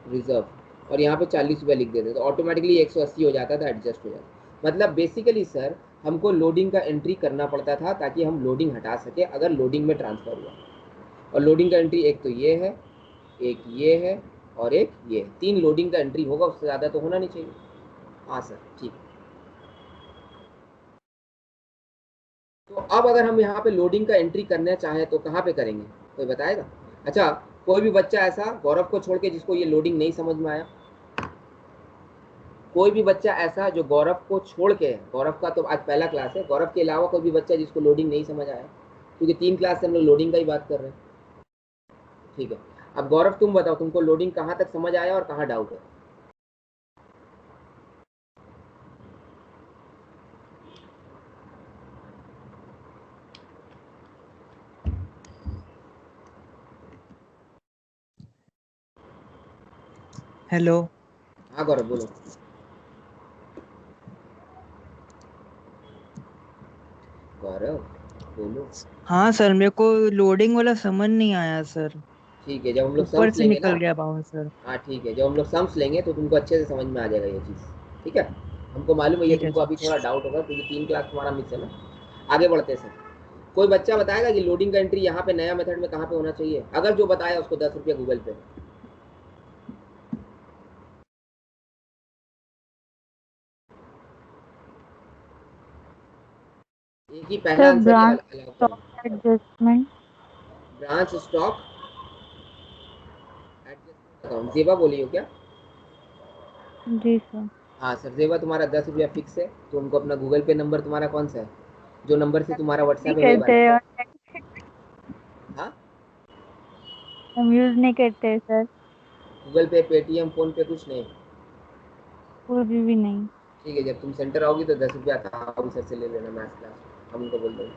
reserve, और यहाँ पे 40 रुपया लिख देते, तो ऑटोमेटिकली 180 हो जाता था, एडजस्ट हो जाता। मतलब बेसिकली सर हमको लोडिंग का एंट्री करना पड़ता था ताकि हम लोडिंग हटा सके अगर लोडिंग में ट्रांसफ़र हुआ। और लोडिंग का एंट्री एक तो ये है, एक ये है, और एक ये, 3 लोडिंग का एंट्री होगा, उससे ज़्यादा तो होना नहीं चाहिए। हाँ सर ठीक। तो अब अगर हम यहाँ पे लोडिंग का एंट्री करना चाहें तो कहाँ पे करेंगे, कोई बताएगा। अच्छा कोई भी बच्चा ऐसा गौरव को छोड़ के जिसको ये लोडिंग नहीं समझ में आया, कोई भी बच्चा ऐसा जो गौरव को छोड़ के, गौरव का तो आज पहला क्लास है, गौरव के अलावा कोई भी बच्चा जिसको लोडिंग नहीं समझ आया, क्योंकि 3 क्लास से हम लोग लोडिंग का ही बात कर रहे हैं। ठीक है, अब गौरव तुम बताओ तुमको लोडिंग कहाँ तक समझ आया और कहाँ डाउट है। हेलो। हाँ गौरव बोलो। गौरव बोलो। हाँ सर, मेरे को लोडिंग वाला समझ नहीं आया सर, ठीक है, जब हम लोग ऊपर सम्स से लेंगे ना, निकल गया बाउंसर। हाँ ठीक है, जब हम लोग सम्स लेंगे तो तुमको अच्छे से समझ में आ जाएगा ये चीज़। ठीक है, हमको मालूम है ये ठीक है तुमको सर। अभी थोड़ा डाउट होगा क्योंकि 3 क्लास तुम्हारा मिस है ना। आगे बढ़ते सर, कोई बच्चा बताएगा कि लोडिंग का एंट्री यहाँ पे नया मेथड में कहाँ पे होना चाहिए, अगर जो बताया उसको 10 रुपया गूगल पे। एक ही पहला सर आंसर ही ब्रांच अलाउ स्टॉक करें। Adjustment. Branch stock adjustment account, जेबा बोली हो क्या। जी सर। हाँ सर, जेबा तुम्हारा 10 रुपया फिक्स है, तो उनको अपना गूगल पे नंबर तुम्हारा कौन सा है, जो नंबर से तुम्हारा नहीं व्हाट्सएप है वही करते वाला। और हाँ हम यूज नहीं करते सर, गूगल पे पेटीएम फोन पे कुछ नहीं। कोई भी नहीं। ठीक है, जब तुम सेंटर आओगी तो 10 रुपया था सर से ले लेना मैथ्स क्लास, हम उनको बोल देंगे।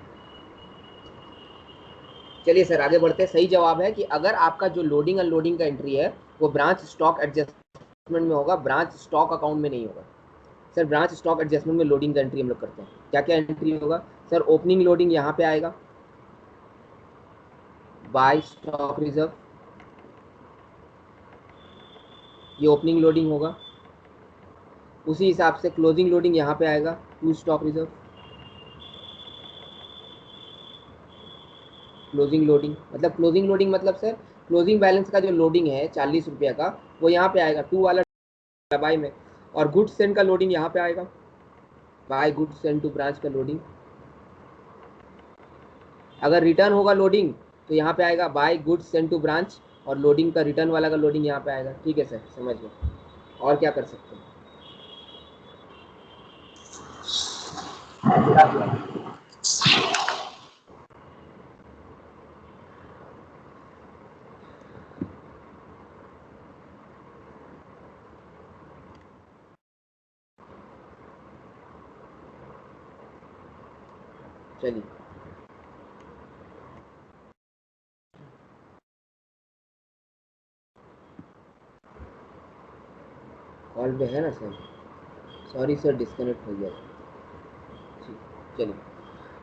चलिए सर आगे बढ़ते हैं। सही जवाब है कि अगर आपका जो लोडिंग अनलोडिंग का एंट्री है वो ब्रांच स्टॉक एडजस्टमेंट में होगा, ब्रांच स्टॉक अकाउंट में नहीं होगा। सर ब्रांच स्टॉक एडजस्टमेंट में लोडिंग का एंट्री हम लोग करते हैं। क्या क्या एंट्री होगा सर, ओपनिंग लोडिंग यहाँ पे आएगा, बाय स्टॉक रिजर्व, ये ओपनिंग लोडिंग होगा। उसी हिसाब से क्लोजिंग लोडिंग यहाँ पे आएगा, to stock reserve. Closing loading मतलब, क्लोजिंग लोडिंग मतलब सर क्लोजिंग बैलेंस का जो लोडिंग है 40 रुपये का, वो यहाँ पे आएगा टू वाला बाय में। और गुड्स सेंड का लोडिंग यहाँ पे आएगा, by goods send to branch का लोडिंग। अगर रिटर्न होगा लोडिंग तो यहाँ पे आएगा by goods send to branch, और लोडिंग का रिटर्न वाला का लोडिंग यहाँ पे आएगा। ठीक है सर, समझ लो। और क्या कर सकते हैं? चलिए, कॉल पे है ना सर? सॉरी सर, डिस्कनेक्ट हो गया। ठीक, चलिए।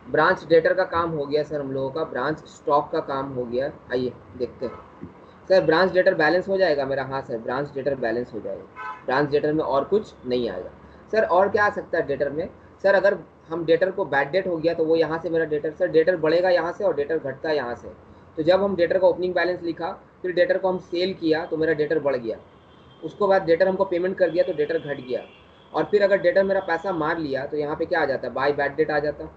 ब्रांच डेटर का काम हो गया सर हम लोगों का, ब्रांच स्टॉक का काम हो गया। आइए देखते हैं सर, ब्रांच डेटर बैलेंस हो जाएगा मेरा। हाँ सर, ब्रांच डेटर बैलेंस हो जाएगा। ब्रांच डेटर में और कुछ नहीं आएगा सर। और क्या आ सकता है डेटर में सर? अगर हम डेटर को बैड डेट हो गया तो वो यहाँ से मेरा डेटर, सर डेटर बढ़ेगा यहाँ से और डेटर घटता है यहाँ से। तो जब हम डेटर का ओपनिंग बैलेंस लिखा, फिर डेटर को हम सेल किया तो मेरा डेटर बढ़ गया। उसको बाद डेटर हमको पेमेंट कर दिया तो डेटर घट गया। और फिर अगर डेटर मेरा पैसा मार लिया तो यहाँ पे क्या आ जाता है? बाय बैड डेट आ जाता।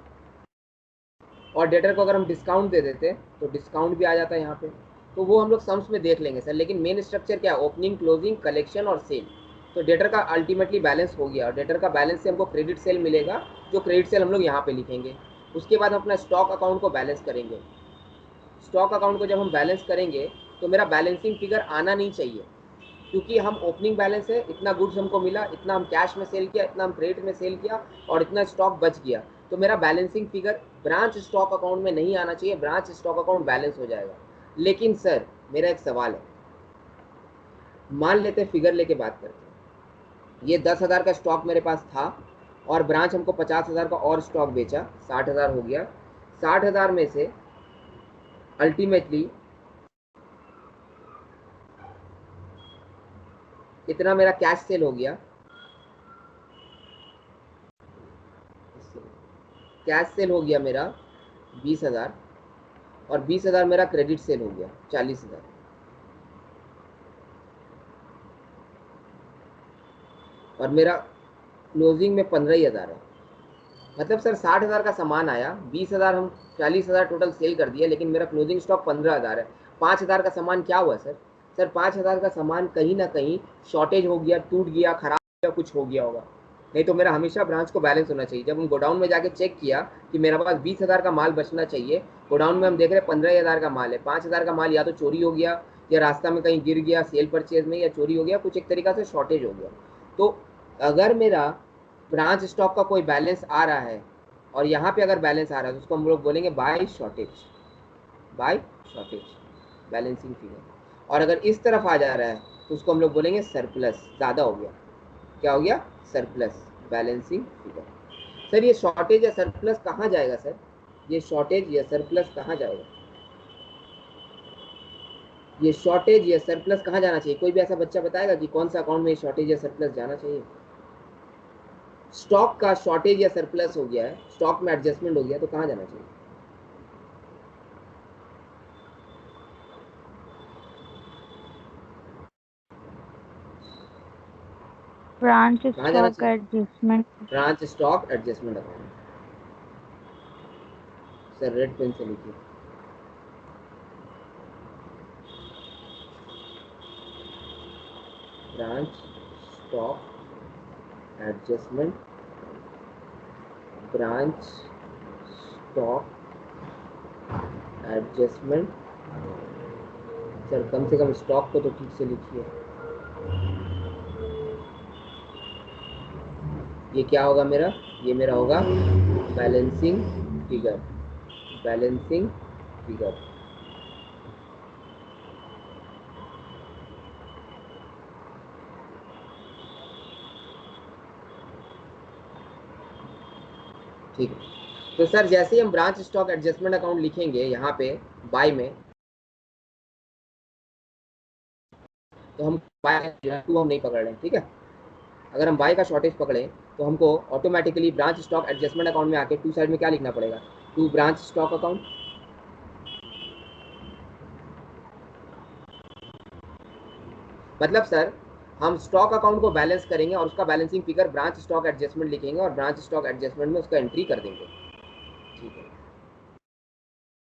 और डेटर को अगर हम डिस्काउंट दे देते तो डिस्काउंट भी आ जाता है यहाँ पे। तो वो हम लोग सम्स में देख लेंगे सर, लेकिन मेन स्ट्रक्चर क्या है? ओपनिंग, क्लोजिंग, कलेक्शन और सेल। तो डेटर का अल्टीमेटली बैलेंस हो गया, और डेटर का बैलेंस से हमको क्रेडिट सेल मिलेगा, जो क्रेडिट सेल हम लोग यहाँ पे लिखेंगे। उसके बाद हम अपना स्टॉक अकाउंट को बैलेंस करेंगे। स्टॉक अकाउंट को जब हम बैलेंस करेंगे तो मेरा बैलेंसिंग फिगर आना नहीं चाहिए, क्योंकि हम ओपनिंग बैलेंस है, इतना गुड्स हमको मिला, इतना हम कैश में सेल किया, इतना हम क्रेडिट में सेल किया, और इतना स्टॉक बच गया। तो मेरा balancing figure branch stock account में नहीं आना चाहिए, ब्रांच स्टॉक अकाउंट बैलेंस हो जाएगा। लेकिन सर मेरा एक सवाल है, मान लेते हैं फिगर लेके बात करते हैं, ये 10,000 का स्टॉक मेरे पास था और ब्रांच हमको 50,000 का और स्टॉक बेचा, 60,000 हो गया। 60,000 में से अल्टीमेटली इतना मेरा कैश सेल हो गया। कैश सेल हो गया मेरा 20,000, और 20,000 मेरा क्रेडिट सेल हो गया 40,000। और मेरा क्लोजिंग में 15,000 है। मतलब सर 60,000 का सामान आया, 20,000 हम 40,000 टोटल सेल कर दिया, लेकिन मेरा क्लोजिंग स्टॉक 15,000 है। 5,000 का सामान क्या हुआ सर? सर 5,000 का सामान कहीं ना कहीं शॉर्टेज हो गया, टूट गया, खराब हो गया, कुछ हो गया होगा। नहीं तो मेरा हमेशा ब्रांच को बैलेंस होना चाहिए। जब हम गोडाउन में जाके चेक किया कि मेरे पास 20,000 का माल बचना चाहिए, गोडाउन में हम देख रहे 15,000 का माल है, 5,000 का माल या तो चोरी हो गया, या रास्ता में कहीं गिर गया सेल परचेज में, या चोरी हो गया, कुछ एक तरीका से शॉर्टेज हो गया। तो अगर मेरा ब्रांच स्टॉक का कोई बैलेंस आ रहा है और यहाँ पे अगर बैलेंस आ रहा है तो उसको हम लोग बोलेंगे by shortage, by shortage balancing figure. और अगर इस तरफ आ जा रहा है तो उसको हम लोग बोलेंगे सरप्लस, ज़्यादा हो गया। क्या हो गया? Surplus balancing figure. सर ये शॉर्टेज या सरप्लस कहाँ जाएगा सर? ये शॉर्टेज या सरप्लस कहाँ जाएगा? ये शॉर्टेज या सरप्लस कहाँ जाना चाहिए? कोई भी ऐसा बच्चा बताएगा कि कौन सा अकाउंट में शॉर्टेज या सरप्लस जाना चाहिए? स्टॉक का शॉर्टेज या सरप्लस हो गया है, स्टॉक में एडजस्टमेंट हो गया, तो कहाँ जाना चाहिए? ब्रांच कहाँ जाना स्टॉक चाहिए? Adjustment. Branch stock adjustment account. Sir red pen से लिखिए। Branch stock adjustment, branch stock adjustment. Sir कम से कम स्टॉक को तो ठीक से लिखिए। ये क्या होगा मेरा? ये मेरा होगा बैलेंसिंग फिगर, बैलेंसिंग फिगर। ठीक है। तो सर जैसे ही हम ब्रांच स्टॉक एडजस्टमेंट अकाउंट लिखेंगे यहाँ पे बाय में, तो हम बाय टू हम नहीं पकड़ रहे हैं, ठीक है। अगर हम बाय का शॉर्टेज पकड़े तो हमको automatically branch stock adjustment account में आके टू साइड में क्या लिखना पड़ेगा, टू ब्रांच स्टॉक अकाउंट। मतलब सर हम स्टॉक अकाउंट को बैलेंस करेंगे और उसका balancing figure branch stock adjustment लिखेंगे और ब्रांच स्टॉक एडजस्टमेंट में उसका एंट्री कर देंगे, ठीक है।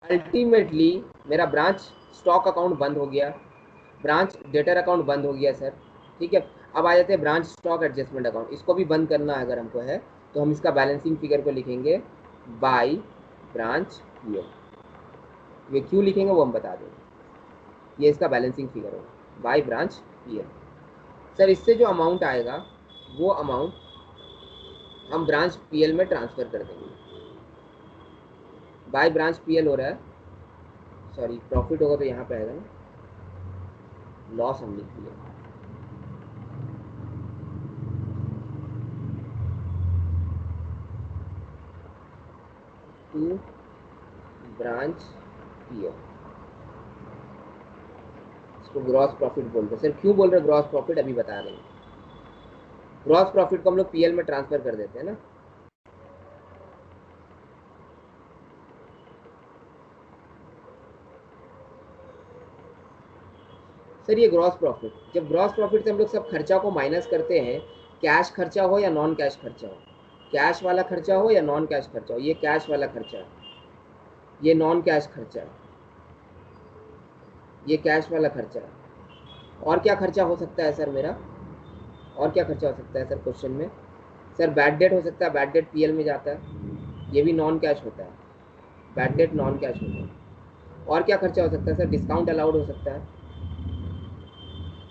अल्टीमेटली मेरा ब्रांच स्टॉक अकाउंट बंद हो गया, ब्रांच डेटर अकाउंट बंद हो गया सर, ठीक है। अब आ जाते हैं ब्रांच स्टॉक एडजस्टमेंट अकाउंट, इसको भी बंद करना है अगर हमको है तो हम इसका बैलेंसिंग फिगर को लिखेंगे बाय ब्रांच पीएल। ये क्यों लिखेंगे वो हम बता देंगे, ये इसका बैलेंसिंग फिगर होगा बाय ब्रांच पीएल। सर इससे जो अमाउंट आएगा वो अमाउंट हम ब्रांच पीएल में ट्रांसफर कर देंगे। बाय ब्रांच पीएल हो रहा है, सॉरी प्रॉफिट होगा तो यहाँ पे आएगा ना, लॉस हम लिख दिया, टू ब्रांच पीएल, इसको ग्रॉस प्रॉफिट बोलते हैं। सर क्यों बोल रहे हैं ग्रॉस प्रॉफिट, अभी बता रहे हैं। ग्रॉस प्रॉफिट को हम लोग पीएल में ट्रांसफर कर देते हैं ना। सर ये ग्रॉस प्रॉफिट, जब ग्रॉस प्रॉफिट से हम लोग सब खर्चा को माइनस करते हैं, कैश खर्चा हो या नॉन कैश खर्चा हो, कैश वाला खर्चा हो या नॉन कैश खर्चा हो, ये कैश वाला खर्चा है, ये नॉन कैश खर्चा है, ये कैश वाला खर्चा है। और क्या खर्चा हो सकता है सर मेरा, और क्या खर्चा हो सकता है सर क्वेश्चन में, सर बैड डेट हो सकता है, बैड डेट पीएल में जाता है, ये भी नॉन कैश होता है, बैड डेट नॉन कैश होता है। और क्या खर्चा हो सकता है सर, डिस्काउंट अलाउड हो सकता है,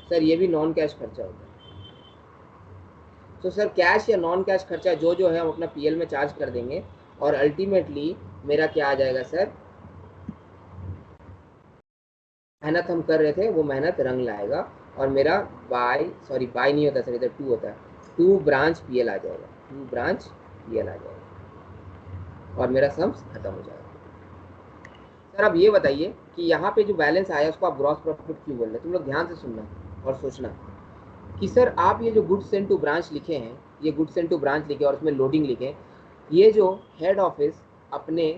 सर ये भी नॉन कैश खर्चा होता है। तो सर कैश या नॉन कैश खर्चा जो जो है हम अपना पीएल में चार्ज कर देंगे और अल्टीमेटली मेरा क्या आ जाएगा सर, मेहनत हम कर रहे थे वो मेहनत रंग लाएगा और मेरा बाय नहीं होता सर, इधर टू होता है, टू ब्रांच पीएल आ जाएगा, टू ब्रांच पीएल आ जाएगा और मेरा सम्स खत्म हो जाएगा। सर अब ये बताइए कि यहाँ पे जो बैलेंस आया उसको आप ग्रॉस प्रॉफिट क्यों बोल रहे हैं, तुम लोग ध्यान से सुनना और सोचना कि सर आप ये जो गुड्स सेंड टू ब्रांच लिखे हैं, ये गुड्स सेंड टू ब्रांच लिखे और उसमें लोडिंग लिखे, ये जो हेड ऑफिस अपने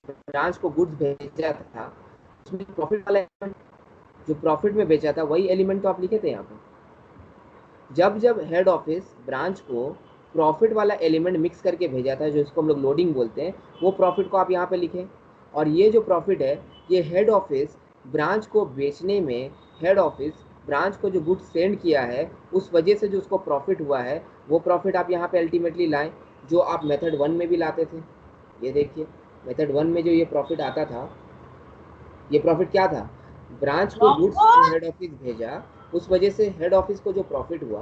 ब्रांच को गुड्स भेजा था उसमें प्रॉफिट वाला एलिमेंट, जो प्रॉफिट में बेचा था वही एलिमेंट तो आप लिखे थे यहाँ पे। जब जब हेड ऑफिस ब्रांच को प्रॉफिट वाला एलिमेंट मिक्स करके भेजा था, जो इसको हम लोग लोडिंग बोलते हैं, वो प्रॉफिट को आप यहाँ पे लिखें। और ये जो प्रॉफिट है ये हेड ऑफिस ब्रांच को बेचने में, हेड ऑफिस ब्रांच को जो गुड्स सेंड किया है उस वजह से जो उसको प्रॉफिट हुआ है वो प्रॉफिट आप यहाँ पे अल्टीमेटली लाएं, जो आप मेथड 1 में भी लाते थे। ये देखिए मेथड 1 में जो ये प्रॉफिट आता था, ये प्रॉफिट क्या था, ब्रांच को गुड्स जो हेड ऑफिस भेजा उस वजह से हेड ऑफिस को जो प्रॉफिट हुआ,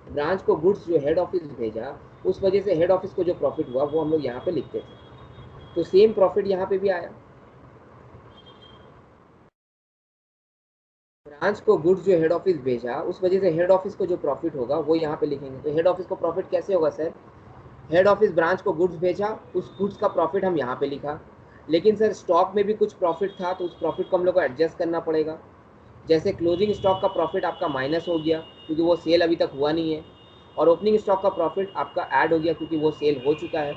ब्रांच को गुड्स जो हेड ऑफिस भेजा उस वजह से हेड ऑफिस को जो प्रॉफिट हुआ वो हम लोग यहाँ पे लिखते थे। तो सेम प्रॉफिट यहाँ पे भी आया, ब्रांच को गुड्स जो हेड ऑफिस भेजा उस वजह से हेड ऑफिस को जो प्रॉफिट होगा वो यहाँ पे लिखेंगे। तो हेड ऑफिस को प्रॉफिट कैसे होगा सर, हेड ऑफिस ब्रांच को गुड्स भेजा, उस गुड्स का प्रॉफिट हम यहाँ पे लिखा, लेकिन सर स्टॉक में भी कुछ प्रॉफिट था तो उस प्रॉफिट को हम लोग को एडजस्ट करना पड़ेगा। जैसे क्लोजिंग स्टॉक का प्रॉफिट आपका माइनस हो गया क्योंकि वो सेल अभी तक हुआ नहीं है, और ओपनिंग स्टॉक का प्रॉफिट आपका ऐड हो गया क्योंकि वो सेल हो चुका है,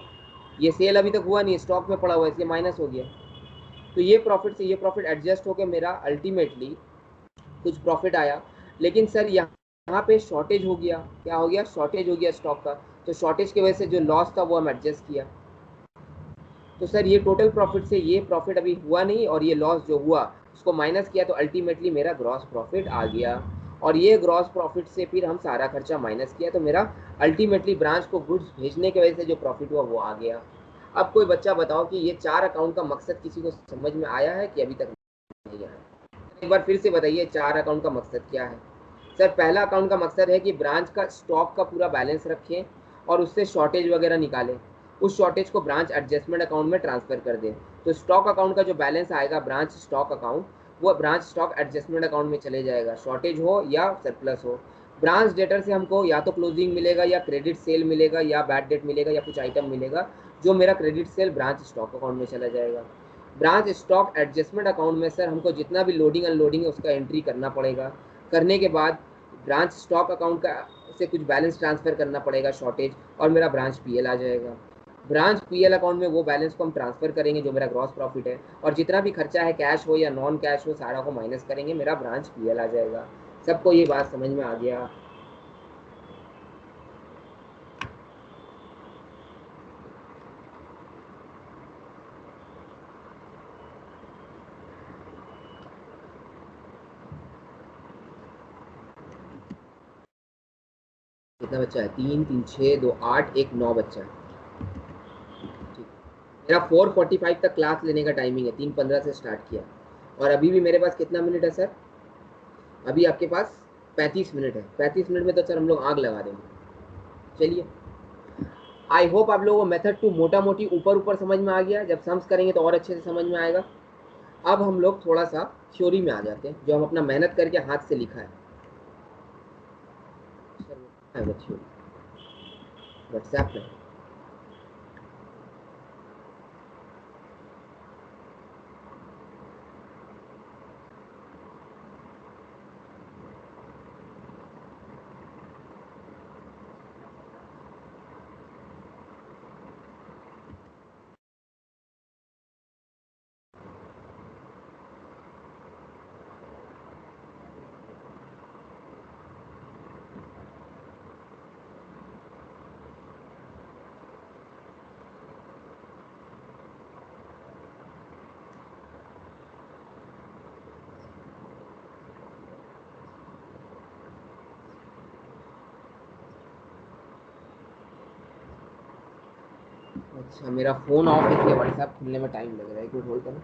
ये सेल अभी तक हुआ नहीं है, स्टॉक में पड़ा हुआ है इसलिए माइनस हो गया। तो ये प्रॉफिट से ये प्रॉफिट एडजस्ट होकर मेरा अल्टीमेटली कुछ प्रॉफिट आया। लेकिन सर यहाँ पे शॉर्टेज हो गया, क्या हो गया, शॉर्टेज हो गया स्टॉक का, तो शॉर्टेज की वजह से जो लॉस था वो हम एडजस्ट किया। तो सर ये टोटल प्रॉफिट से ये प्रॉफिट अभी हुआ नहीं और ये लॉस जो हुआ उसको माइनस किया तो अल्टीमेटली मेरा ग्रॉस प्रॉफिट आ गया, और ये ग्रॉस प्रॉफिट से फिर हम सारा खर्चा माइनस किया तो मेरा अल्टीमेटली ब्रांच को गुड्स भेजने की वजह से जो प्रॉफिट हुआ वो आ गया। अब कोई बच्चा बताओ कि ये 4 अकाउंट का मकसद किसी को समझ में आया है कि अभी तक नहीं आया, एक बार फिर से बताइए 4 अकाउंट का मकसद क्या है। सर पहला अकाउंट का मकसद है कि ब्रांच का स्टॉक का पूरा बैलेंस रखें और उससे शॉर्टेज वगैरह निकालें, उस शॉर्टेज को ब्रांच एडजस्टमेंट अकाउंट में ट्रांसफर कर दें। तो स्टॉक अकाउंट का जो बैलेंस आएगा ब्रांच स्टॉक अकाउंट, वो ब्रांच स्टॉक एडजस्टमेंट अकाउंट में चले जाएगा, शॉर्टेज हो या सरप्लस हो। ब्रांच डेटर से हमको या तो क्लोजिंग मिलेगा या क्रेडिट सेल मिलेगा या बैड डेट मिलेगा या कुछ आइटम मिलेगा, जो मेरा credit sale branch stock account में चला जाएगा। ब्रांच स्टॉक एडजस्टमेंट अकाउंट में सर हमको जितना भी लोडिंग अनलोडिंग है उसका एंट्री करना पड़ेगा। करने के बाद ब्रांच स्टॉक अकाउंट का से कुछ बैलेंस ट्रांसफर करना पड़ेगा शॉर्टेज, और मेरा ब्रांच पीएल आ जाएगा। ब्रांच पीएल अकाउंट में वो बैलेंस को हम ट्रांसफर करेंगे जो मेरा ग्रॉस प्रॉफिट है, और जितना भी खर्चा है कैश हो या नॉन कैश हो सारा को माइनस करेंगे, मेरा ब्रांच पीएल आ जाएगा। सबको ये बात समझ में आ गया? कितना बच्चा है? 3 3 6 2 8 1 9 बच्चा है। ठीक, मेरा 4:45 तक क्लास लेने का टाइमिंग है, 3:15 से स्टार्ट किया, और अभी भी मेरे पास कितना मिनट है सर? अभी आपके पास 35 मिनट है। 35 मिनट में तो सर हम लोग आग लगा देंगे। चलिए, आई होप आप लोगों को मेथड 2 मोटा मोटी ऊपर ऊपर समझ में आ गया। जब सम्स करेंगे तो और अच्छे से समझ में आएगा। अब हम लोग थोड़ा सा थ्योरी में आ जाते हैं, जो हम अपना मेहनत करके हाथ से लिखा है। सर वो थ्योरी व्हाट्सएप में। अच्छा, मेरा फ़ोन ऑफ है इसलिए व्हाट्सएप खुलने में टाइम लग रहा है। एक मिनट होल्ड करो।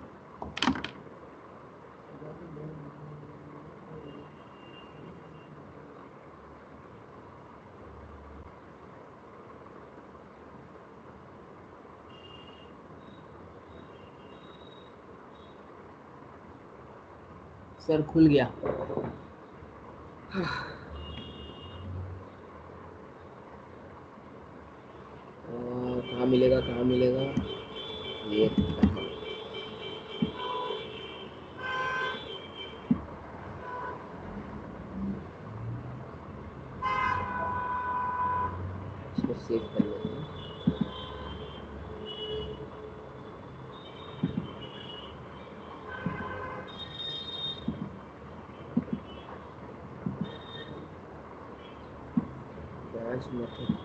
सर खुल गया। कहाँ मिलेगा, कहाँ मिलेगा? ये इसको सेव कर लेते हैं। ब्रांच मेथड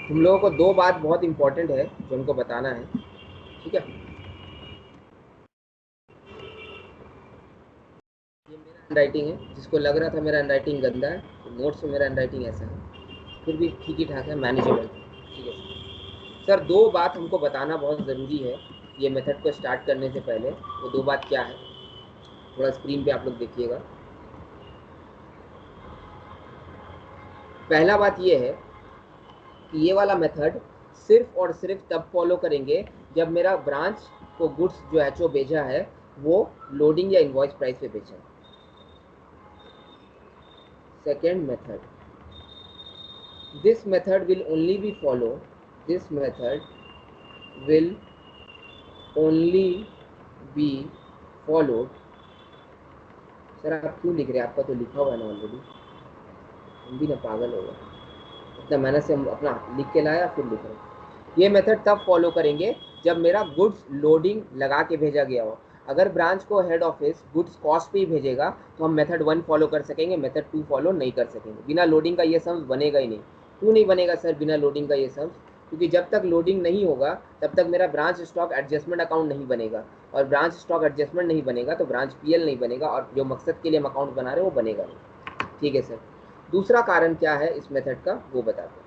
तुम लोगों को दो बात बहुत इंपॉर्टेंट है जो हमको बताना है, ठीक है? ये मेरा हैंडराइटिंग है। जिसको लग रहा था मेरा हैंडराइटिंग गंदा है, तो नोट्स में मेरा हैंडराइटिंग ऐसा है, फिर भी ठीक ही ठाक है, मैनेजेबल। ठीक है सर, दो बात हमको बताना बहुत ज़रूरी है ये मेथड को स्टार्ट करने से पहले। वो दो बात क्या है, थोड़ा स्क्रीन पे आप लोग देखिएगा। पहला बात ये है कि ये वाला मेथड सिर्फ और सिर्फ तब फॉलो करेंगे जब मेरा ब्रांच को गुड्स जो एचओ भेजा है वो लोडिंग या इनवॉइस प्राइस पे बेचा है। Second method, this method will only be follow, this method will only be followed। Sir आप क्यों लिख रहे हैं? आपका तो लिखा हुआ है ना ऑलरेडी। हम भी ना पागल हो गए, इतना मेहनत से हम अपना लिख के लाया फिर लिख रहे हैं। ये मेथड तब फॉलो करेंगे जब मेरा गुड्स लोडिंग लगा के भेजा गया हो। अगर ब्रांच को हेड ऑफिस गुड्स कॉस्ट पे ही भेजेगा तो हम मेथड 1 फॉलो कर सकेंगे, मेथड 2 फॉलो नहीं कर सकेंगे। बिना लोडिंग का ये सम्स बनेगा ही नहीं। क्यों नहीं बनेगा सर बिना लोडिंग का ये सम्स? क्योंकि जब तक लोडिंग नहीं होगा तब तक मेरा ब्रांच स्टॉक एडजस्टमेंट अकाउंट नहीं बनेगा, और ब्रांच स्टॉक एडजस्टमेंट नहीं बनेगा तो ब्रांच पीएल नहीं बनेगा, और जो मकसद के लिए हम अकाउंट बना रहे हैं वो बनेगा नहीं। ठीक है सर, दूसरा कारण क्या है इस मेथड का वो बताते हैं।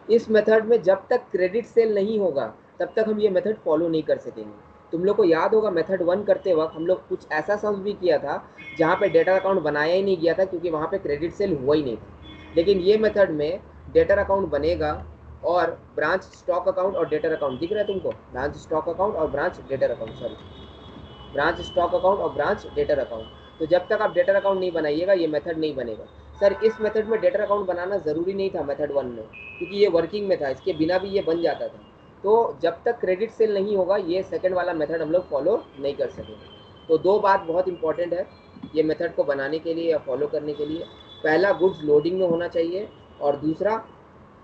इस मेथड में जब तक क्रेडिट सेल नहीं होगा तब तक हम ये मेथड फॉलो नहीं कर सकेंगे। तुम लोग को याद होगा मेथड 1 करते वक्त हम लोग कुछ ऐसा सम भी किया था जहाँ पे डेटर अकाउंट बनाया ही नहीं गया था क्योंकि वहाँ पे क्रेडिट सेल हुआ ही नहीं था। लेकिन ये मेथड में डेटर अकाउंट बनेगा और ब्रांच स्टॉक अकाउंट और डेटर अकाउंट दिख रहा है तुमको, ब्रांच स्टॉक अकाउंट और branch debtor account, sorry branch stock account और ब्रांच डेटर अकाउंट। तो जब तक आप डेटर अकाउंट नहीं बनाइएगा ये मेथड नहीं बनेगा। सर इस मेथड में डेटर अकाउंट बनाना ज़रूरी नहीं था मेथड 1 में, क्योंकि ये वर्किंग में था, इसके बिना भी ये बन जाता था। तो जब तक क्रेडिट सेल नहीं होगा ये सेकंड वाला मेथड हम लोग फॉलो नहीं कर सकेंगे। तो दो बात बहुत इंपॉर्टेंट है ये मेथड को बनाने के लिए या फॉलो करने के लिए। पहला, गुड्स लोडिंग में होना चाहिए, और दूसरा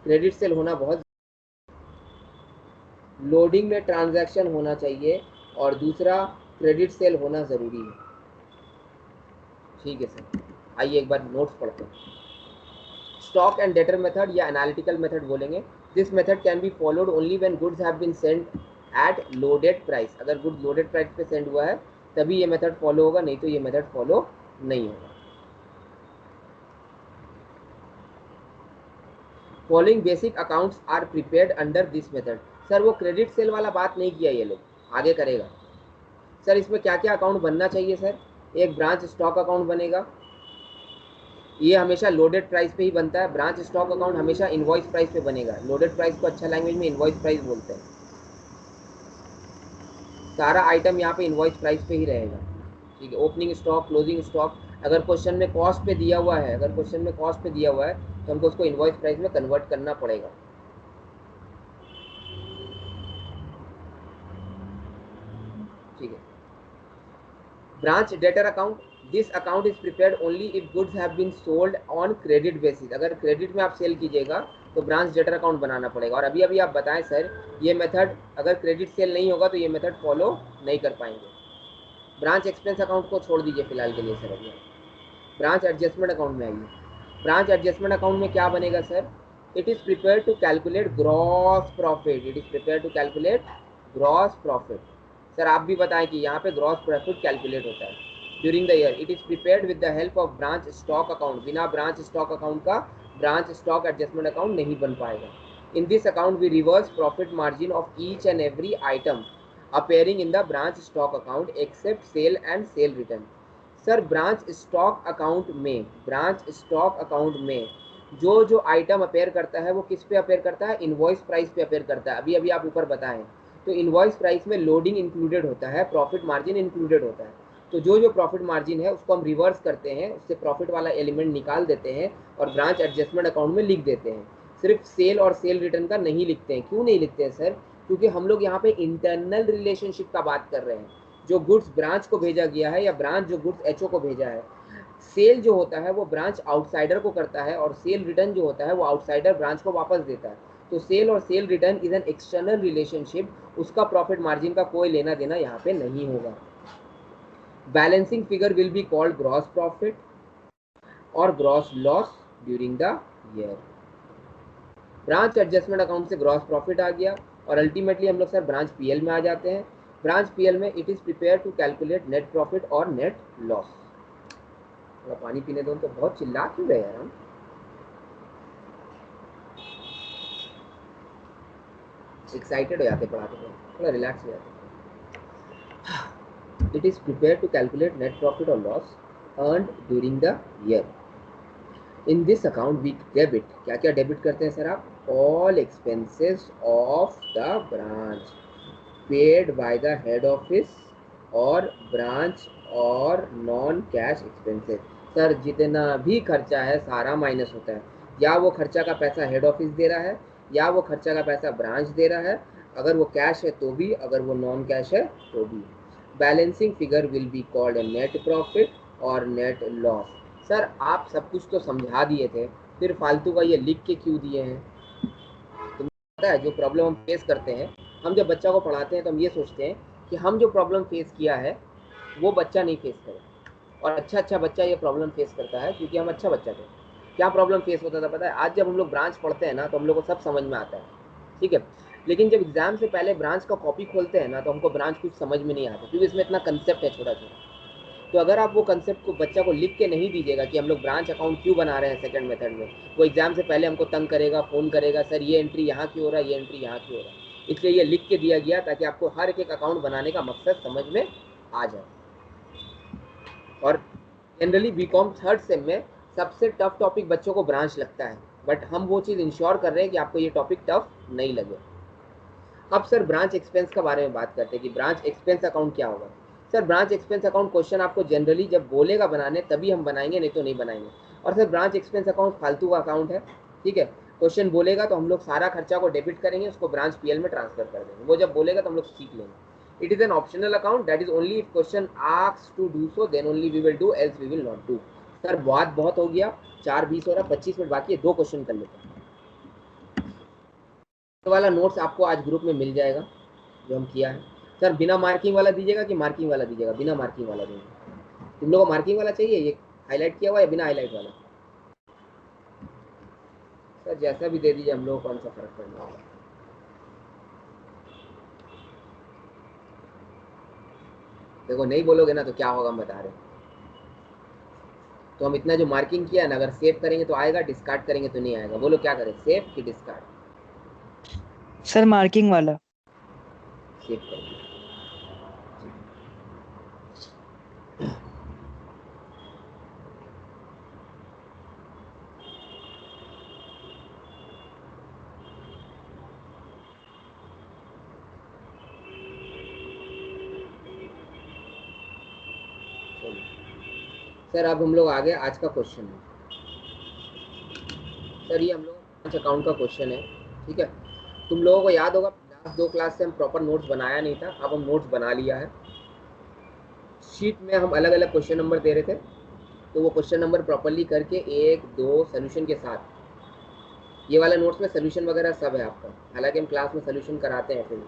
क्रेडिट सेल होना बहुत, लोडिंग में ट्रांजैक्शन होना चाहिए और दूसरा क्रेडिट सेल होना ज़रूरी है। ठीक है सर, आइए एक बार नोट्स पढ़ते हैं। स्टॉक एंड डेटर मेथड या एनालिटिकल मेथड बोलेंगे। This method can be followed only when goods have been sent at loaded price. अगर गुड्स लोडेड प्राइस पे सेंड हुआ है तभी ये मेथड फॉलो होगा, नहीं तो ये मेथड फॉलो नहीं होगा। Following basic accounts are prepared under this method. Sir वो क्रेडिट सेल वाला बात नहीं किया ये लोग, आगे करेगा। सर इसमें क्या क्या अकाउंट बनना चाहिए सर? एक ब्रांच स्टॉक अकाउंट बनेगा, ये हमेशा लोडेड प्राइस पे ही बनता है। ब्रांच स्टॉक अकाउंट हमेशा इनवॉइस प्राइस पे बनेगा। लोडेड प्राइस को अच्छा लैंग्वेज में इनवॉइस प्राइस बोलते हैं। सारा आइटम यहाँ पे इनवॉइस प्राइस पे ही रहेगा। ठीक है, ओपनिंग स्टॉक, क्लोजिंग स्टॉक, अगर क्वेश्चन में कॉस्ट पे दिया हुआ है, अगर क्वेश्चन में कॉस्ट पे दिया हुआ है तो हमको उसको इनवॉइस प्राइस में कन्वर्ट करना पड़ेगा। ठीक है। Branch debtor account, this account is prepared only if goods have been sold on credit basis. अगर क्रेडिट में आप सेल कीजिएगा तो ब्रांच डेटर अकाउंट बनाना पड़ेगा। और अभी आप बताएं सर ये मेथड अगर क्रेडिट सेल नहीं होगा तो ये मेथड फॉलो नहीं कर पाएंगे। ब्रांच एक्सपेंस अकाउंट को छोड़ दीजिए फिलहाल के लिए सर। अभी ब्रांच एडजस्टमेंट अकाउंट में आइए। ब्रांच एडजस्टमेंट अकाउंट में क्या बनेगा sir? It is prepare to calculate gross profit. It is prepare to calculate gross profit. Sir आप भी बताएं कि यहाँ पे ग्रॉस प्रॉफिट कैलकुलेट होता है during the year. It is prepared with the help of branch stock account. बिना branch stock account का ब्रांच स्टॉक एडजस्टमेंट अकाउंट नहीं बन पाएगा। In this account we reverse profit margin of each and every item appearing in the branch stock account except sale and sale return। Sir branch stock account में, branch stock account में जो जो item appear करता है वो किस पे appear करता है? इनवॉइस प्राइस पे अपेयर करता है। अभी आप ऊपर बताएं तो इनवॉइस प्राइस में लोडिंग इंक्लूडेड होता है, प्रॉफिट मार्जिन इंक्लूडेड होता है। तो जो जो प्रॉफिट मार्जिन है उसको हम रिवर्स करते हैं, उससे प्रॉफिट वाला एलिमेंट निकाल देते हैं और ब्रांच एडजस्टमेंट अकाउंट में लिख देते हैं। सिर्फ सेल और सेल रिटर्न का नहीं लिखते हैं। क्यों नहीं लिखते हैं सर? क्योंकि हम लोग यहाँ पे इंटरनल रिलेशनशिप का बात कर रहे हैं। जो गुड्स ब्रांच को भेजा गया है या ब्रांच जो गुड्स एचओ को भेजा है, सेल जो होता है वो ब्रांच आउटसाइडर को करता है और सेल रिटर्न जो होता है वो आउटसाइडर ब्रांच को वापस देता है। तो सेल और sale return is an external relationship, उसका प्रॉफिट मार्जिन का कोई लेना देना यहाँ पे नहीं होगा। Balancing figure will be called gross profit और gross loss during the year. Branch adjustment account से ग्रॉस प्रॉफिट आ गया और अल्टीमेटली हम लोग सर ब्रांच पीएल में आ जाते हैं। ब्रांच पीएल में it is prepare to calculate net profit और नेट लॉस। थोड़ा पानी पीने दो, तो बहुत चिल्ला क्यों रहे यार हम? एक्साइटेड हो जाते पढ़ाते हुए, थोड़ा रिलैक्स हो जाते। It is prepare to calculate net profit और loss earned during the year. In this account we debit, क्या क्या डेबिट करते हैं सर आप? All expenses of the branch paid by the head office और ब्रांच और नॉन कैश एक्सपेंसेस। सर जितना भी खर्चा है सारा माइनस होता है। या वो खर्चा का पैसा हेड ऑफिस दे रहा है या वो खर्चा का पैसा ब्रांच दे रहा है। अगर वो कैश है तो भी, अगर वो नॉन कैश है तो भी। Balancing figure will be called a net profit और नेट लॉस। सर आप सब कुछ तो समझा दिए थे, फिर फालतू का ये लिख के क्यों दिए हैं? तुम्हें पता है जो प्रॉब्लम हम फेस करते हैं, हम जब बच्चा को पढ़ाते हैं तो हम ये सोचते हैं कि हम जो प्रॉब्लम फेस किया है वो बच्चा नहीं फेस करे। और अच्छा बच्चा ये प्रॉब्लम फेस करता है क्योंकि हम अच्छा बच्चा थे। क्या प्रॉब्लम फेस होता था पता है? आज जब हम लोग ब्रांच पढ़ते हैं ना तो हम लोग को सब समझ में आता है, ठीक है। लेकिन जब एग्जाम से पहले ब्रांच का कॉपी खोलते हैं ना तो हमको ब्रांच कुछ समझ में नहीं आता, क्योंकि इसमें इतना कंसेप्ट है छोटा छोटा। तो अगर आप वो कंसेप्ट को बच्चा को लिख के नहीं दीजिएगा कि हम लोग ब्रांच अकाउंट क्यों बना रहे हैं सेकंड मेथड में, वो एग्जाम से पहले हमको तंग करेगा, फ़ोन करेगा, सर ये एंट्री यहाँ क्यों हो रहा है, ये एंट्री यहाँ क्यों हो रहा है। इसलिए ये लिख के दिया गया ताकि आपको हर एक अकाउंट बनाने का मकसद समझ में आ जाए। और जनरली बीकॉम थर्ड सेम में सबसे टफ टॉपिक बच्चों को ब्रांच लगता है, बट हम वो चीज़ इंश्योर कर रहे हैं कि आपको ये टॉपिक टफ नहीं लगे। अब सर ब्रांच एक्सपेंस के बारे में बात करते हैं कि ब्रांच एक्सपेंस अकाउंट क्या होगा। Sir branch expense account question आपको जनरली जब बोलेगा बनाने तभी हम बनाएंगे, नहीं तो नहीं बनाएंगे। और सर ब्रांच एक्सपेंस अकाउंट फालतू का अकाउंट है, ठीक है। क्वेश्चन बोलेगा तो हम लोग सारा खर्चा को डेबिट करेंगे, उसको ब्रांच पीएल में ट्रांसफर कर देंगे। वो जब बोलेगा तो हम लोग सीख लेंगे। It is an optional account, that is only if question asks to do so then only we will do, else we will not do. सर बात बहुत हो गया, 4:20 हो रहा, 25 मिनट बाकी है, 2 क्वेश्चन कर लेते हैं। तो वाला नोट्स आपको आज ग्रुप में मिल जाएगा जो हम किया है। सर बिना मार्किंग वाला दीजिएगा कि मार्किंग वाला दीजिएगा? बिना मार्किंग वाला देंगे। तुम लोगों को मार्किंग वाला चाहिए, ये हाईलाइट किया हुआ या बिना हाईलाइट वाला? सर जैसा भी दे दीजिए, हम लोग कौन सा फर्क पड़ने वाला। देखो नहीं बोलोगे ना तो क्या होगा हम बता रहे। तो हम इतना जो मार्किंग किया ना, अगर सेव करेंगे तो आएगा, डिस्कार्ड करेंगे तो नहीं आएगा। बोलो क्या करें, सेव कि डिस्कार्ड? सर मार्किंग वाला। सेव करेंगे। सर अब हम लोग आगे आज का क्वेश्चन है। सर ये हम लोग ब्रांच अकाउंट का क्वेश्चन है, ठीक है। तुम लोगों को याद होगा लास्ट 2 क्लास से हम प्रॉपर नोट्स बनाया नहीं था, अब हम नोट्स बना लिया है। शीट में हम अलग अलग क्वेश्चन नंबर दे रहे थे, तो वो क्वेश्चन नंबर प्रॉपरली करके 1 2 सोल्यूशन के साथ, ये वाला नोट्स में सोल्यूशन वगैरह सब है आपका। हालांकि हम क्लास में सोल्यूशन कराते हैं, फिर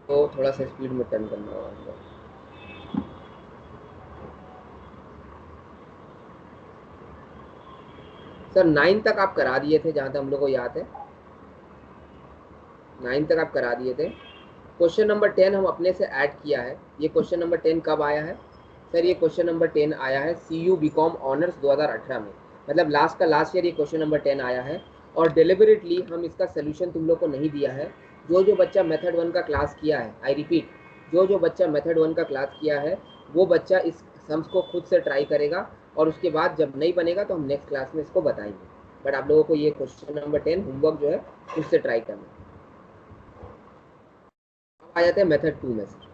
तो थोड़ा सा स्पीड में टर्न करना होगा हमको। सर 9 तक आप करा दिए थे जहाँ तक हम लोग को याद है, 9 तक आप करा दिए थे। क्वेश्चन नंबर 10 हम अपने से ऐड किया है। ये क्वेश्चन नंबर 10 कब आया है? सर ये क्वेश्चन नंबर 10 आया है CU बीकॉम ऑनर्स 2018 में, मतलब लास्ट ईयर ये क्वेश्चन नंबर 10 आया है। और डेलिबरेटली हम इसका सोल्यूशन तुम लोग को नहीं दिया है। जो बच्चा मेथड 1 का क्लास किया है, आई रिपीट, जो बच्चा मेथड 1 का क्लास किया है वो बच्चा इस सम्स को खुद से ट्राई करेगा, और उसके बाद जब नहीं बनेगा तो हम नेक्स्ट क्लास में इसको बताएंगे। बट आप लोगों को ये क्वेश्चन नंबर 10 होमवर्क जो है खुद से ट्राई करना है। आ जाते हैं मेथड 2 में। सर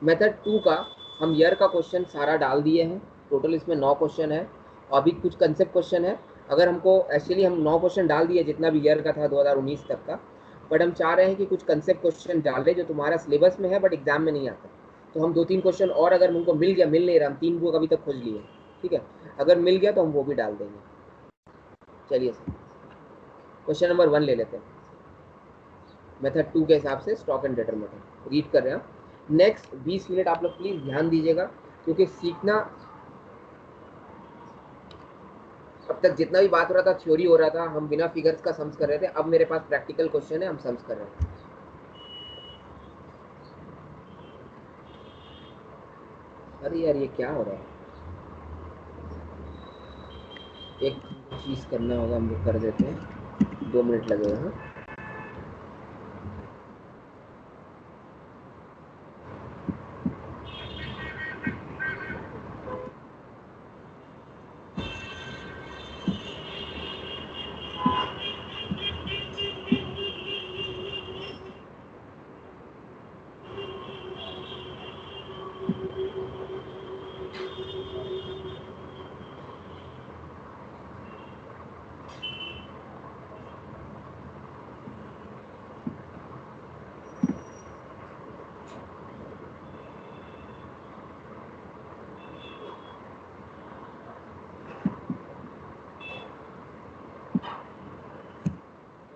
मेथड 2 का हम ईयर का क्वेश्चन सारा डाल दिए हैं। टोटल इसमें 9 क्वेश्चन है, अभी कुछ कंसेप्ट क्वेश्चन है। अगर हमको एक्चुअली हम 9 क्वेश्चन डाल दिए जितना भी ईयर का था 2019 तक का, बट हम चाह रहे हैं कि कुछ कंसेप्ट क्वेश्चन डाल रहे जो तुम्हारा सिलेबस में है बट एग्जाम में नहीं आता। तो हम 2-3 क्वेश्चन और अगर हमको मिल गया, मिल नहीं रहा, हम 3 बुक अभी तक खोज लिए, ठीक है, अगर मिल गया तो हम वो भी डाल देंगे। चलिए सर क्वेश्चन नंबर 1 ले लेते हैं मेथड 2 के हिसाब से, स्टॉक एंड डिटरमिनेंट रीड कर रहे हैं। नेक्स्ट 20 मिनट आप लोग प्लीज ध्यान दीजिएगा, क्योंकि सीखना अब तक जितना भी बात हो रहा था थ्योरी हो रहा था, हम बिना फिगर्स का सम्स कर रहे थे। अब मेरे पास प्रैक्टिकल क्वेश्चन है, हम सम्स कर रहे हैं। अरे यार ये क्या हो रहा है, एक चीज करना होगा, हम लोग कर देते हैं, 2 मिनट लगेगा। हाँ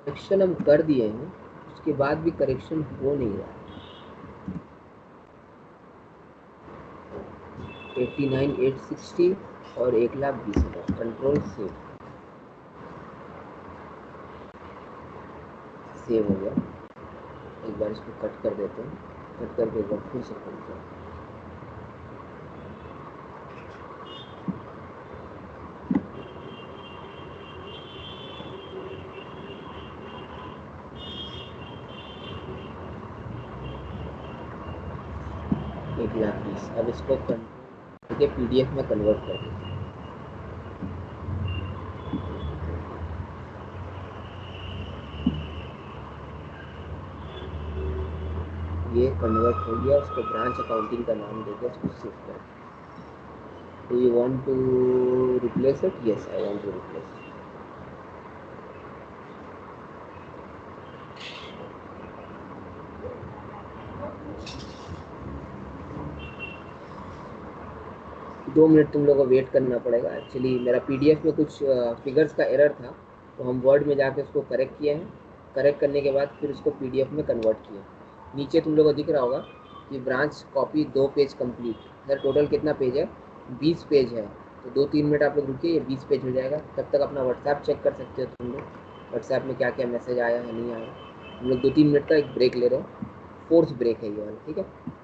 करेक्शन हम कर दिए हैं, उसके बाद भी करेक्शन हो नहीं रहा है। 89,860 और 1,20,000, कंट्रोल सेव हो गया। एक बार इसको कट कर देते हैं, कट करके एक बार फिर से करते हैं। एग्जैक्टली। अब इसको करके पीडीएफ में कन्वर्ट कर देते हैं। ये कन्वर्ट हो गया, उसको ब्रांच अकाउंटिंग का नाम देके उसको सेव कर। Do you want to replace it? Yes, I want to replace it. 2 minute तुम लोगों को वेट करना पड़ेगा। एक्चुअली मेरा पीडीएफ में कुछ फिगर्स का एरर था, तो हम वर्ड में जाके उसको करेक्ट किए हैं। करेक्ट करने के बाद फिर उसको पीडीएफ में कन्वर्ट किए। नीचे तुम लोगों को दिख रहा होगा कि branch copy 2 page complete. Sir total कितना पेज है? 20 पेज है। तो 2-3 मिनट आप लोग रुकिए, ये 20 पेज हो जाएगा। तब तक अपना व्हाट्सएप चेक कर सकते हो तुम लोग, व्हाट्सएप में क्या क्या मैसेज आया है नहीं आया। हम लोग 2-3 मिनट का एक ब्रेक ले रहे हैं, फोर्थ ब्रेक है ये वाला, ठीक है।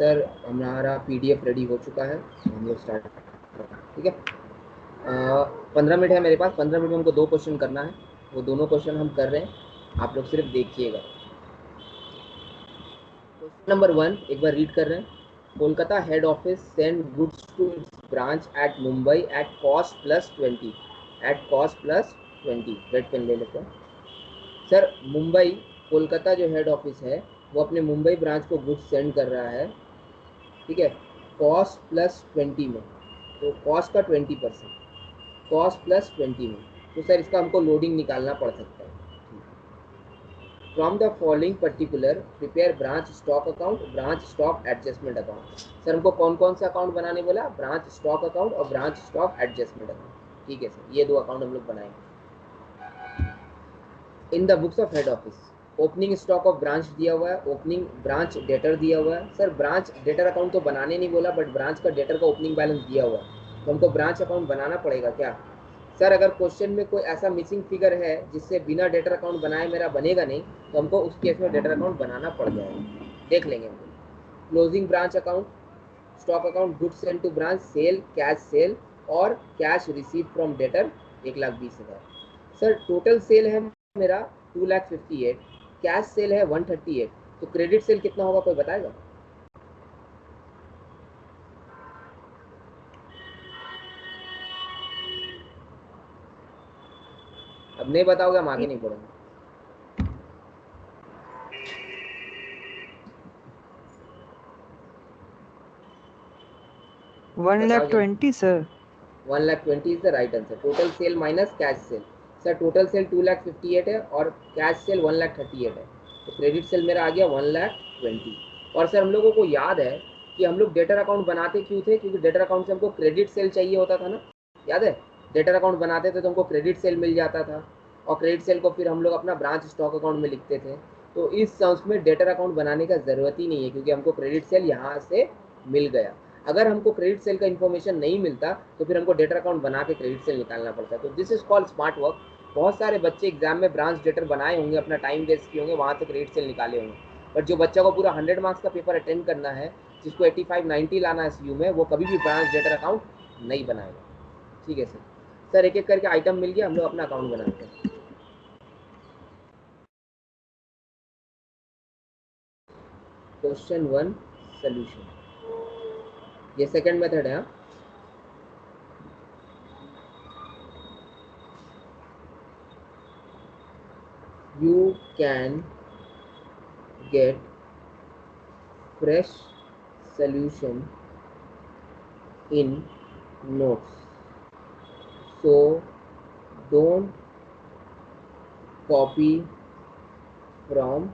सर हमारा PDF रेडी हो चुका है, हम लोग स्टार्ट, ठीक है। 15 मिनट है मेरे पास, 15 मिनट में हमको 2 क्वेश्चन करना है, वो दोनों क्वेश्चन हम कर रहे हैं, आप लोग सिर्फ देखिएगा। क्वेश्चन नंबर 1 एक बार रीड कर रहे हैं। Kolkata head office send goods to its branch at Mumbai at cost plus 20, at cost plus 20। Red pen ले लेते हैं। सर मुंबई, कोलकाता जो हेड ऑफिस है वो अपने मुंबई ब्रांच को गुड्स सेंड कर रहा है, ठीक है, कॉस्ट प्लस 20 में, तो कॉस्ट का 20%, कॉस्ट प्लस 20 में, तो सर इसका हमको लोडिंग निकालना पड़ सकता है। From the following particular prepare branch stock account, branch stock adjustment account. Sir हमको कौन कौन से अकाउंट बनाने बोला? ब्रांच स्टॉक अकाउंट और ब्रांच स्टॉक एडजस्टमेंट अकाउंट, ठीक है सर, ये 2 अकाउंट हम लोग बनाएंगे। इन the books of head office opening stock of branch दिया हुआ है, ओपनिंग ब्रांच डेटर दिया हुआ है। सर ब्रांच डेटर अकाउंट तो बनाने नहीं बोला, बट ब्रांच का डेटर का ओपनिंग बैलेंस दिया हुआ है, तो हमको ब्रांच अकाउंट बनाना पड़ेगा क्या? सर अगर क्वेश्चन में कोई ऐसा मिसिंग फिगर है जिससे बिना डेटर अकाउंट बनाए मेरा बनेगा नहीं, तो हमको उस केस में डेटर अकाउंट बनाना पड़ जाएगा, देख लेंगे हम। Closing branch account, stock account, goods send to branch, sale, cash sale और cash receive from debtor 1,20,000। Sir total sale है मेरा 2,58,000, कैश सेल है 138, तो क्रेडिट सेल कितना होगा कोई बताएगा? अब नहीं बताओगे हम आगे नहीं बढ़ेंगे। 1,20,000 sir. 1,20,000 is the right answer. Total sale minus cash cell. Sir total cell 2,58,000 है और कैश सेल 1,38,000 है, तो क्रेडिट सेल मेरा आ गया 1,20,000। और सर हम लोगों को याद है कि हम लोग डेटर अकाउंट बनाते क्यों थे? क्योंकि डेटर अकाउंट से हमको क्रेडिट सेल चाहिए होता था ना, याद है? डेटर अकाउंट बनाते थे तो हमको क्रेडिट सेल मिल जाता था, और क्रेडिट सेल को फिर हम लोग अपना ब्रांच स्टॉक अकाउंट में लिखते थे। तो इस सेंस में डेटर अकाउंट बनाने का ज़रूरत ही नहीं है, क्योंकि हमको क्रेडिट सेल यहाँ से मिल गया। अगर हमको क्रेडिट सेल का इन्फॉर्मेशन नहीं मिलता तो फिर हमको डेटर अकाउंट बना के क्रेडिट सेल निकालना पड़ता है। तो this is called smart work. बहुत सारे बच्चे एग्जाम में ब्रांच डेटर बनाए होंगे, अपना टाइम वेस्ट किए होंगे, वहाँ से क्रेडिट सेल निकाले होंगे, बट जो बच्चा को पूरा 100 मार्क्स का पेपर अटेंड करना है, जिसको 85-90 लाना है CU में, वो कभी भी ब्रांच डेटर अकाउंट नहीं बनाएगा। ठीक है सर। सर एक एक करके आइटम मिल गया, हम लोग अपना अकाउंट बनाते हैं। क्वेश्चन 1 सोल्यूशन, ये सेकंड मेथड है। You can get fresh solution in notes, so don't copy from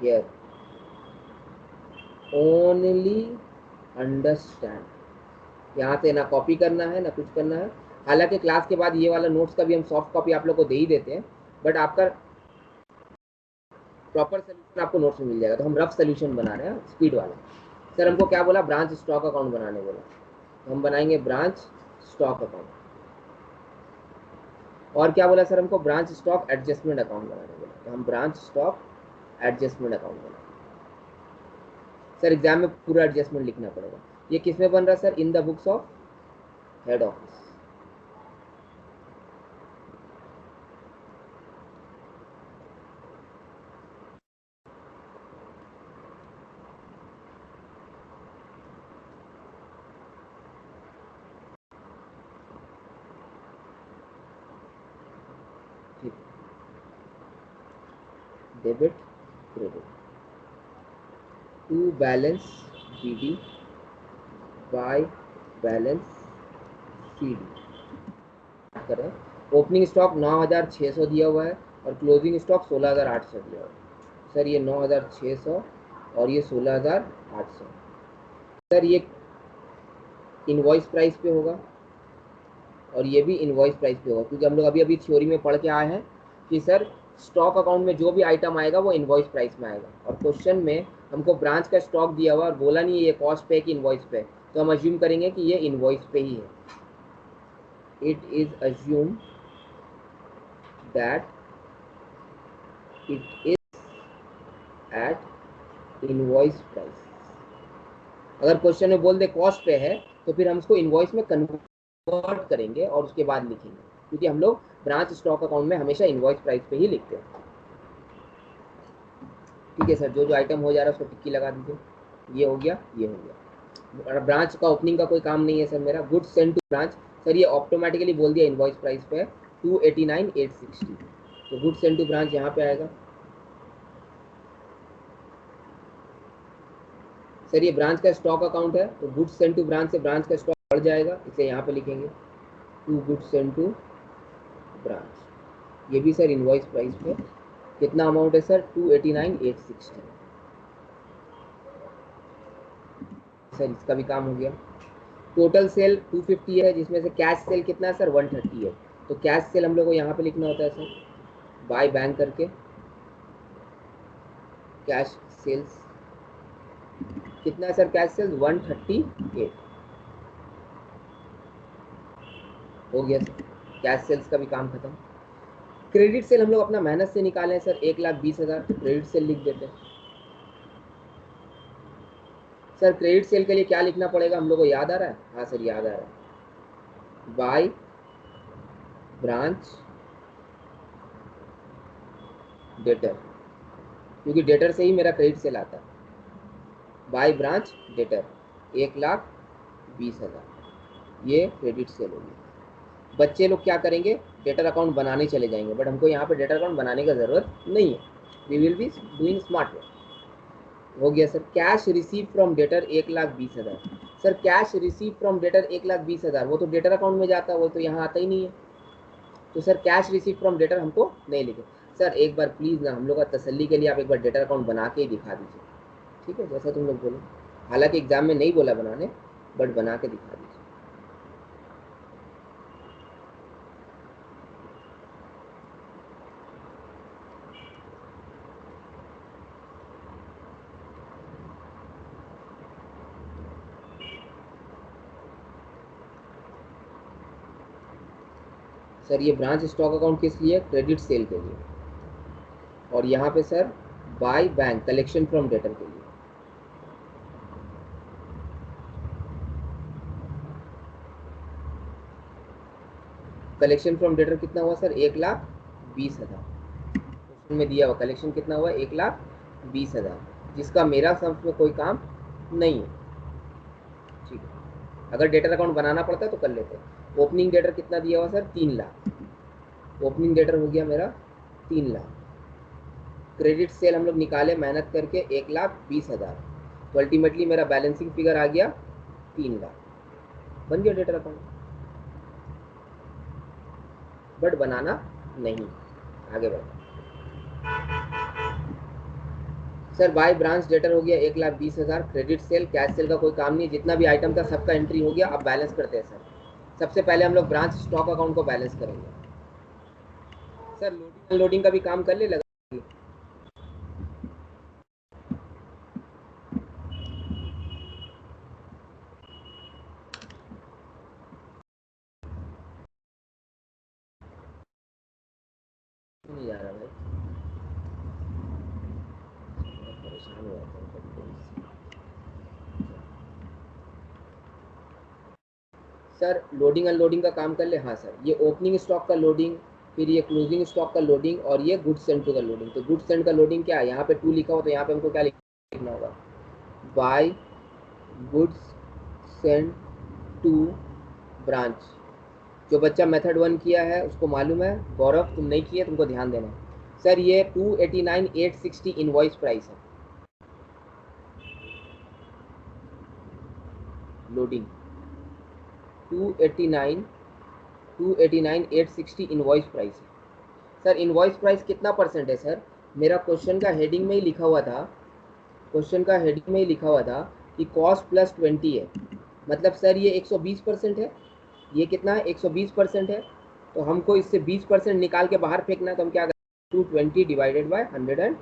here, only understand। यहाँ से ना कॉपी करना है ना कुछ करना है। हालांकि क्लास के बाद ये वाला नोट्स का भी हम सॉफ्ट कॉपी आप लोग को दे ही देते हैं, बट आपका प्रॉपर सोल्यूशन आपको नोट्स में मिल जाएगा। तो हम रफ सोल्यूशन बना रहे हैं, स्पीड वाला। सर हमको क्या बोला? ब्रांच स्टॉक अकाउंट बनाने बोला, तो हम बनाएंगे ब्रांच स्टॉक अकाउंट। और क्या बोला सर? हमको ब्रांच स्टॉक एडजस्टमेंट अकाउंट बनाने बोला, तो हम ब्रांच स्टॉक एडजस्टमेंट अकाउंट बनाएंगे। सर एग्जाम में पूरा एडजस्टमेंट लिखना पड़ेगा। ये किस में बन रहा है sir? In the books of head office. ठीक, debit credit to balance BD by balance CD करें। ओपनिंग स्टॉक 9,600 दिया हुआ है और क्लोजिंग स्टॉक 16,800 दिया हुआ है। सर ये 9,600 और ये 16,800। सर ये इनवॉइस प्राइस पे होगा और ये भी इनवॉइस प्राइस पे होगा, क्योंकि हम लोग अभी अभी थ्योरी में पढ़ के आए हैं कि सर स्टॉक अकाउंट में जो भी आइटम आएगा वो इनवॉइस प्राइस में आएगा। और क्वेश्चन में हमको ब्रांच का स्टॉक दिया हुआ और बोला नहीं ये कॉस्ट पे कि इनवॉइस पे, तो हम अज्यूम करेंगे कि ये इनवॉइस पे ही है। It is assume that it is at invoice price। अगर क्वेश्चन में बोल दे कॉस्ट पे है तो फिर हम उसको इनवॉइस में कन्वर्ट करेंगे और उसके बाद लिखेंगे, क्योंकि हम लोग ब्रांच स्टॉक अकाउंट में हमेशा इनवॉइस प्राइस पे ही लिखते हैं। ठीक है सर, जो जो आइटम हो जा रहा है उसको टिक्की लगा दीजिए। ये हो गया, ये हो गया। ब्रांच का ओपनिंग का कोई काम नहीं है सर मेरा। Goods send to branch, sir ये ऑटोमेटिकली बोल दिया इनवॉइस प्राइस पे 289,860, तो गुड्स सेंड टू ब्रांच यहाँ पे आएगा। सर ये ब्रांच का स्टॉक अकाउंट है, तो गुड्स सेंड टू ब्रांच से ब्रांच का स्टॉक बढ़ जाएगा, इसे यहाँ पे लिखेंगे to goods send to branch. ये भी सर इनवॉइस प्राइस पे कितना अमाउंट है सर, 289,860। सर इसका भी काम हो गया। टोटल सेल 250 है, जिसमें से कैश सेल कितना है सर, 130 है। तो कैश सेल हम लोग को यहाँ पे लिखना होता है सर, बाय बैंक करके कैश सेल्स कितना है सर, कैश सेल्स 138 हो गया सर। कैश सेल्स का भी काम खत्म। क्रेडिट सेल हम लोग अपना मेहनत से निकाले सर, 1,20,000 क्रेडिट सेल लिख देते हैं। सर क्रेडिट सेल के लिए क्या लिखना पड़ेगा हम लोग को याद आ रहा है? हाँ सर याद आ रहा है, बाय ब्रांच डेटर, क्योंकि डेटर से ही मेरा क्रेडिट सेल आता है। बाय ब्रांच डेटर 1,20,000, ये क्रेडिट सेल होगी। बच्चे लोग क्या करेंगे, डेटर अकाउंट बनाने चले जाएंगे, बट हमको यहाँ पे डेटर अकाउंट बनाने का ज़रूरत नहीं है। We will be doing smart work. हो गया sir. Cash receive from debtor 1,20,000। Sir cash receive from debtor 1,20,000, वो तो डेटर अकाउंट में जाता है, वो तो यहाँ आता ही नहीं है। तो sir cash receive from debtor हमको नहीं लिखे। सर एक बार प्लीज़ ना हम लोग का तसल्ली के लिए आप एक बार डेटर अकाउंट बना के ही दिखा दीजिए, ठीक है, जैसा तुम लोग बोलो। हालांकि एग्जाम में नहीं बोला बनाने, बट बना के दिखा दीजिए। सर ये ब्रांच स्टॉक अकाउंट किस लिए, क्रेडिट सेल के लिए। और यहाँ पे sir bye bank collection from debtor के लिए। कलेक्शन फ्रॉम डेटर कितना हुआ सर, 1,20,000। क्वेश्चन में दिया हुआ कलेक्शन कितना हुआ, 1,20,000, जिसका मेरा सम्स में कोई काम नहीं है। ठीक है, अगर डेटर अकाउंट बनाना पड़ता है तो कर लेते हैं। ओपनिंग डेटर कितना दिया हुआ सर, 3,00,000। ओपनिंग डेटर हो गया मेरा 3,00,000। क्रेडिट सेल हम लोग निकाले मेहनत करके 1,20,000, तो अल्टीमेटली मेरा बैलेंसिंग फिगर आ गया 3,00,000। बन गया डेटर अकाउंट, बट बनाना नहीं। आगे बढ़ो सर। बाय ब्रांच डेटर हो गया 1,20,000। क्रेडिट सेल कैश सेल का कोई काम नहीं, जितना भी आइटम था सबका एंट्री हो गया। अब बैलेंस करते हैं सर। सबसे पहले हम लोग ब्रांच स्टॉक अकाउंट को बैलेंस करेंगे। सर लोडिंग अनलोडिंग का भी काम कर ले लगा नहीं जा रहा भाई, परेशान हो जाता हूँ कभी-कभी। सर लोडिंग अनलोडिंग का काम कर ले। हाँ सर, ये ओपनिंग स्टॉक का लोडिंग, फिर ये क्लोजिंग स्टॉक का लोडिंग, और ये गुड्स सेंड टू का लोडिंग। तो गुड्स सेंड का लोडिंग क्या है, यहाँ पे 2 लिखा हो तो यहाँ पे हमको क्या लिखना होगा, by goods send to branch. जो बच्चा मेथड 1 किया है उसको मालूम है, गौरव तुम नहीं किए, तुमको ध्यान देना है। सर ये 289,860 इनवॉइस प्राइस है। लोडिंग 289,860 इनवॉइस प्राइस है। सर इनवॉइस प्राइस कितना परसेंट है सर, मेरा क्वेश्चन का हेडिंग में ही लिखा हुआ था, क्वेश्चन का हेडिंग में ही लिखा हुआ था कि कॉस्ट प्लस 20 है। मतलब सर ये 120% है। ये कितना है, 120% है। तो हमको इससे 20% निकाल के बाहर फेंकना है, तो हम क्या करें, 220 डिवाइडेड बाय 120।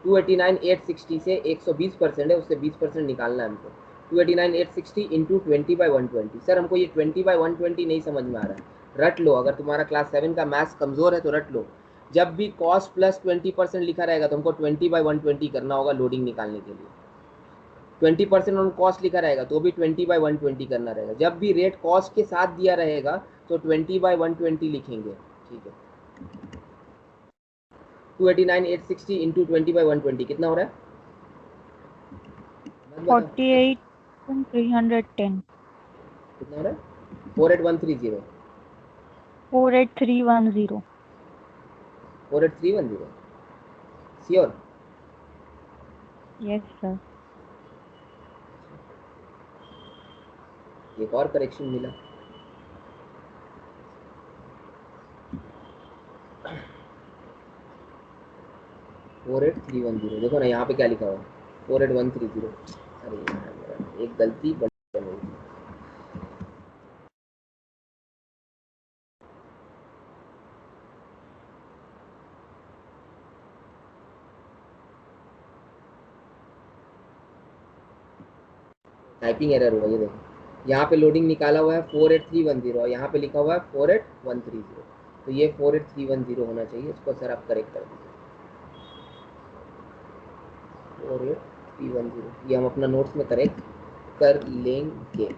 289,860 से 120% है, उससे 20% निकालना है हमको। 289,860 इंटू 20/120। सर हमको ये 20/120 नहीं समझ में आ रहा है, रट लो। अगर तुम्हारा क्लास 7 का मैथ्स कमज़ोर है तो रट लो। जब भी कॉस्ट प्लस 20% लिखा रहेगा तो हमको 20/120 करना होगा लोडिंग निकालने के लिए। 20% ऑन कॉस्ट लिखा रहेगा तो भी 20/120 करना रहेगा। जब भी रेट कॉस्ट के साथ दिया रहेगा तो 20/120 लिखेंगे, ठीक है। 289,860 इंटू 20/120 कितना हो रहा है? 48,310। कितना हो रहा है? 48130। 48310। 48310 श्योर? Yes sir. एक और करेक्शन मिला। Four eight three one zero, देखो ना यहाँ पे क्या लिखा हुआ है, 48130। अरे यार, एक गलती बड़ी कर रही थी। टाइपिंग एरर हुआ, ये देखो यहाँ पे लोडिंग निकाला हुआ है 48310 और यहाँ पे लिखा हुआ है 48130। तो ये 48310 होना चाहिए, इसको सर आप करेक्ट कर दीजिए। 48310 ये हम अपना नोट्स में करेक्ट कर लेंगे।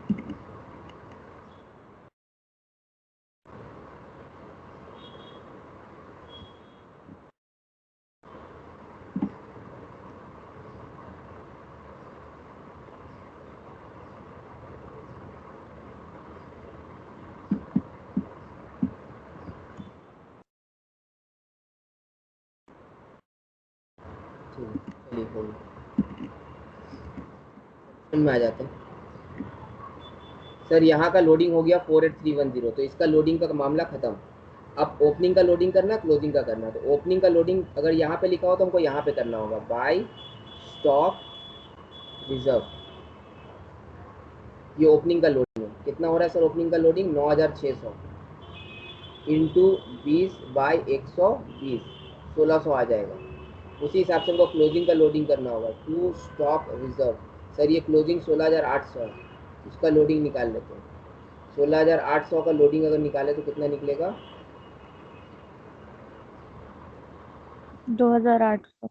चलिए में आ जाते हैं। सर यहाँ का लोडिंग हो गया 48310, तो इसका लोडिंग का मामला खत्म। अब ओपनिंग का लोडिंग करना, क्लोजिंग का करना। तो ओपनिंग का लोडिंग अगर यहाँ पे लिखा हो तो हमको यहाँ पे करना होगा, बाय स्टॉक रिजर्व। ये ओपनिंग का लोडिंग है। कितना हो रहा है सर ओपनिंग का लोडिंग? 9600 इंटू 20/120, 1600 आ जाएगा। उसी हिसाब से हमको क्लोजिंग का लोडिंग करना होगा, टू स्टॉक रिजर्व। सर ये क्लोजिंग 16,800 है, उसका लोडिंग निकाल लेते हैं। 16,800 का लोडिंग अगर निकाले तो कितना निकलेगा? 2,800।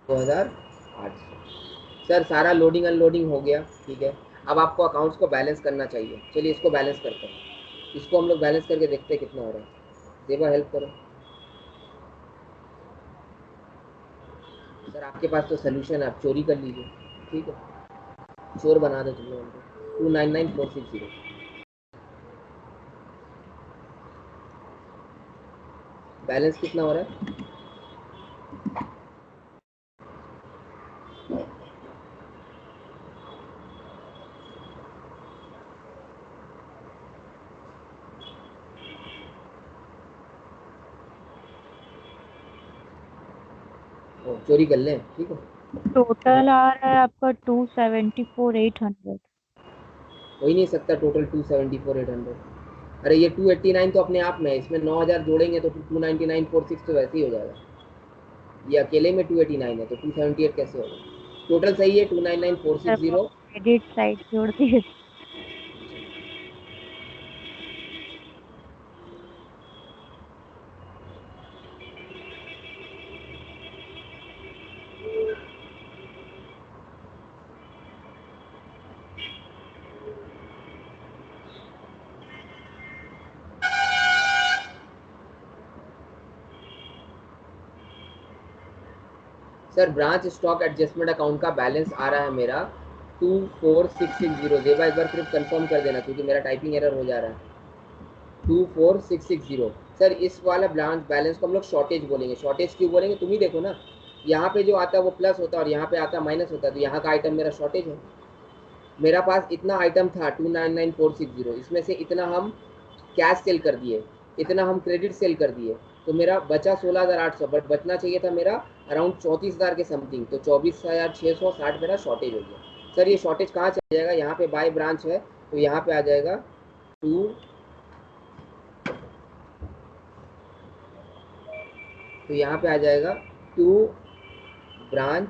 2,800। सर सारा लोडिंग अनलोडिंग हो गया, ठीक है। अब आपको अकाउंट्स को बैलेंस करना चाहिए। चलिए इसको बैलेंस करते हैं। इसको हम लोग बैलेंस करके देखते हैं कितना हो रहा है। देवा हेल्प करो सर, आपके पास तो सोल्यूशन है, आप चोरी कर लीजिए, ठीक है। चोर बना दो तुम लोग हमको। 299,460 बैलेंस कितना हो रहा है? चोरी कर लें, ठीक है। टोटल आ रहा है आपका 274,800। हो ही नहीं सकता टोटल 274,800। अरे ये 289 तो अपने आप में है, इसमें 9,000 जोड़ेंगे तो 299,460 तो वैसे ही हो जाएगा। ये अकेले में 289 है तो 278 कैसे होगा? टोटल सही है 299,460। क्रेडिट साइड जोड़ दिए। Sir branch stock adjustment account का बैलेंस आ रहा है मेरा 24,660। देवा एक बार सिर्फ कंफर्म कर देना क्योंकि मेरा टाइपिंग एरर हो जा रहा है। 24,660। सर इस वाला ब्रांच बैलेंस को हम लोग शॉर्टेज बोलेंगे। शॉर्टेज क्यों बोलेंगे? तुम ही देखो ना, यहाँ पे जो आता है वो प्लस होता है और यहाँ पे आता है माइनस होता है, तो यहाँ का आइटम मेरा शॉर्टेज है। मेरा पास इतना आइटम था 299,460, इसमें से इतना हम कैश सेल कर दिए, इतना हम क्रेडिट सेल कर दिए, तो मेरा बचा 16,800, बट बचना चाहिए था मेरा अराउंड 34,000 के समथिंग, तो 24,660 मेरा शॉर्टेज हो गया। सर ये शॉर्टेज कहाँ चला जाएगा? यहाँ पे बाय ब्रांच है तो यहाँ पे आ जाएगा तो यहाँ पे आ जाएगा टू ब्रांच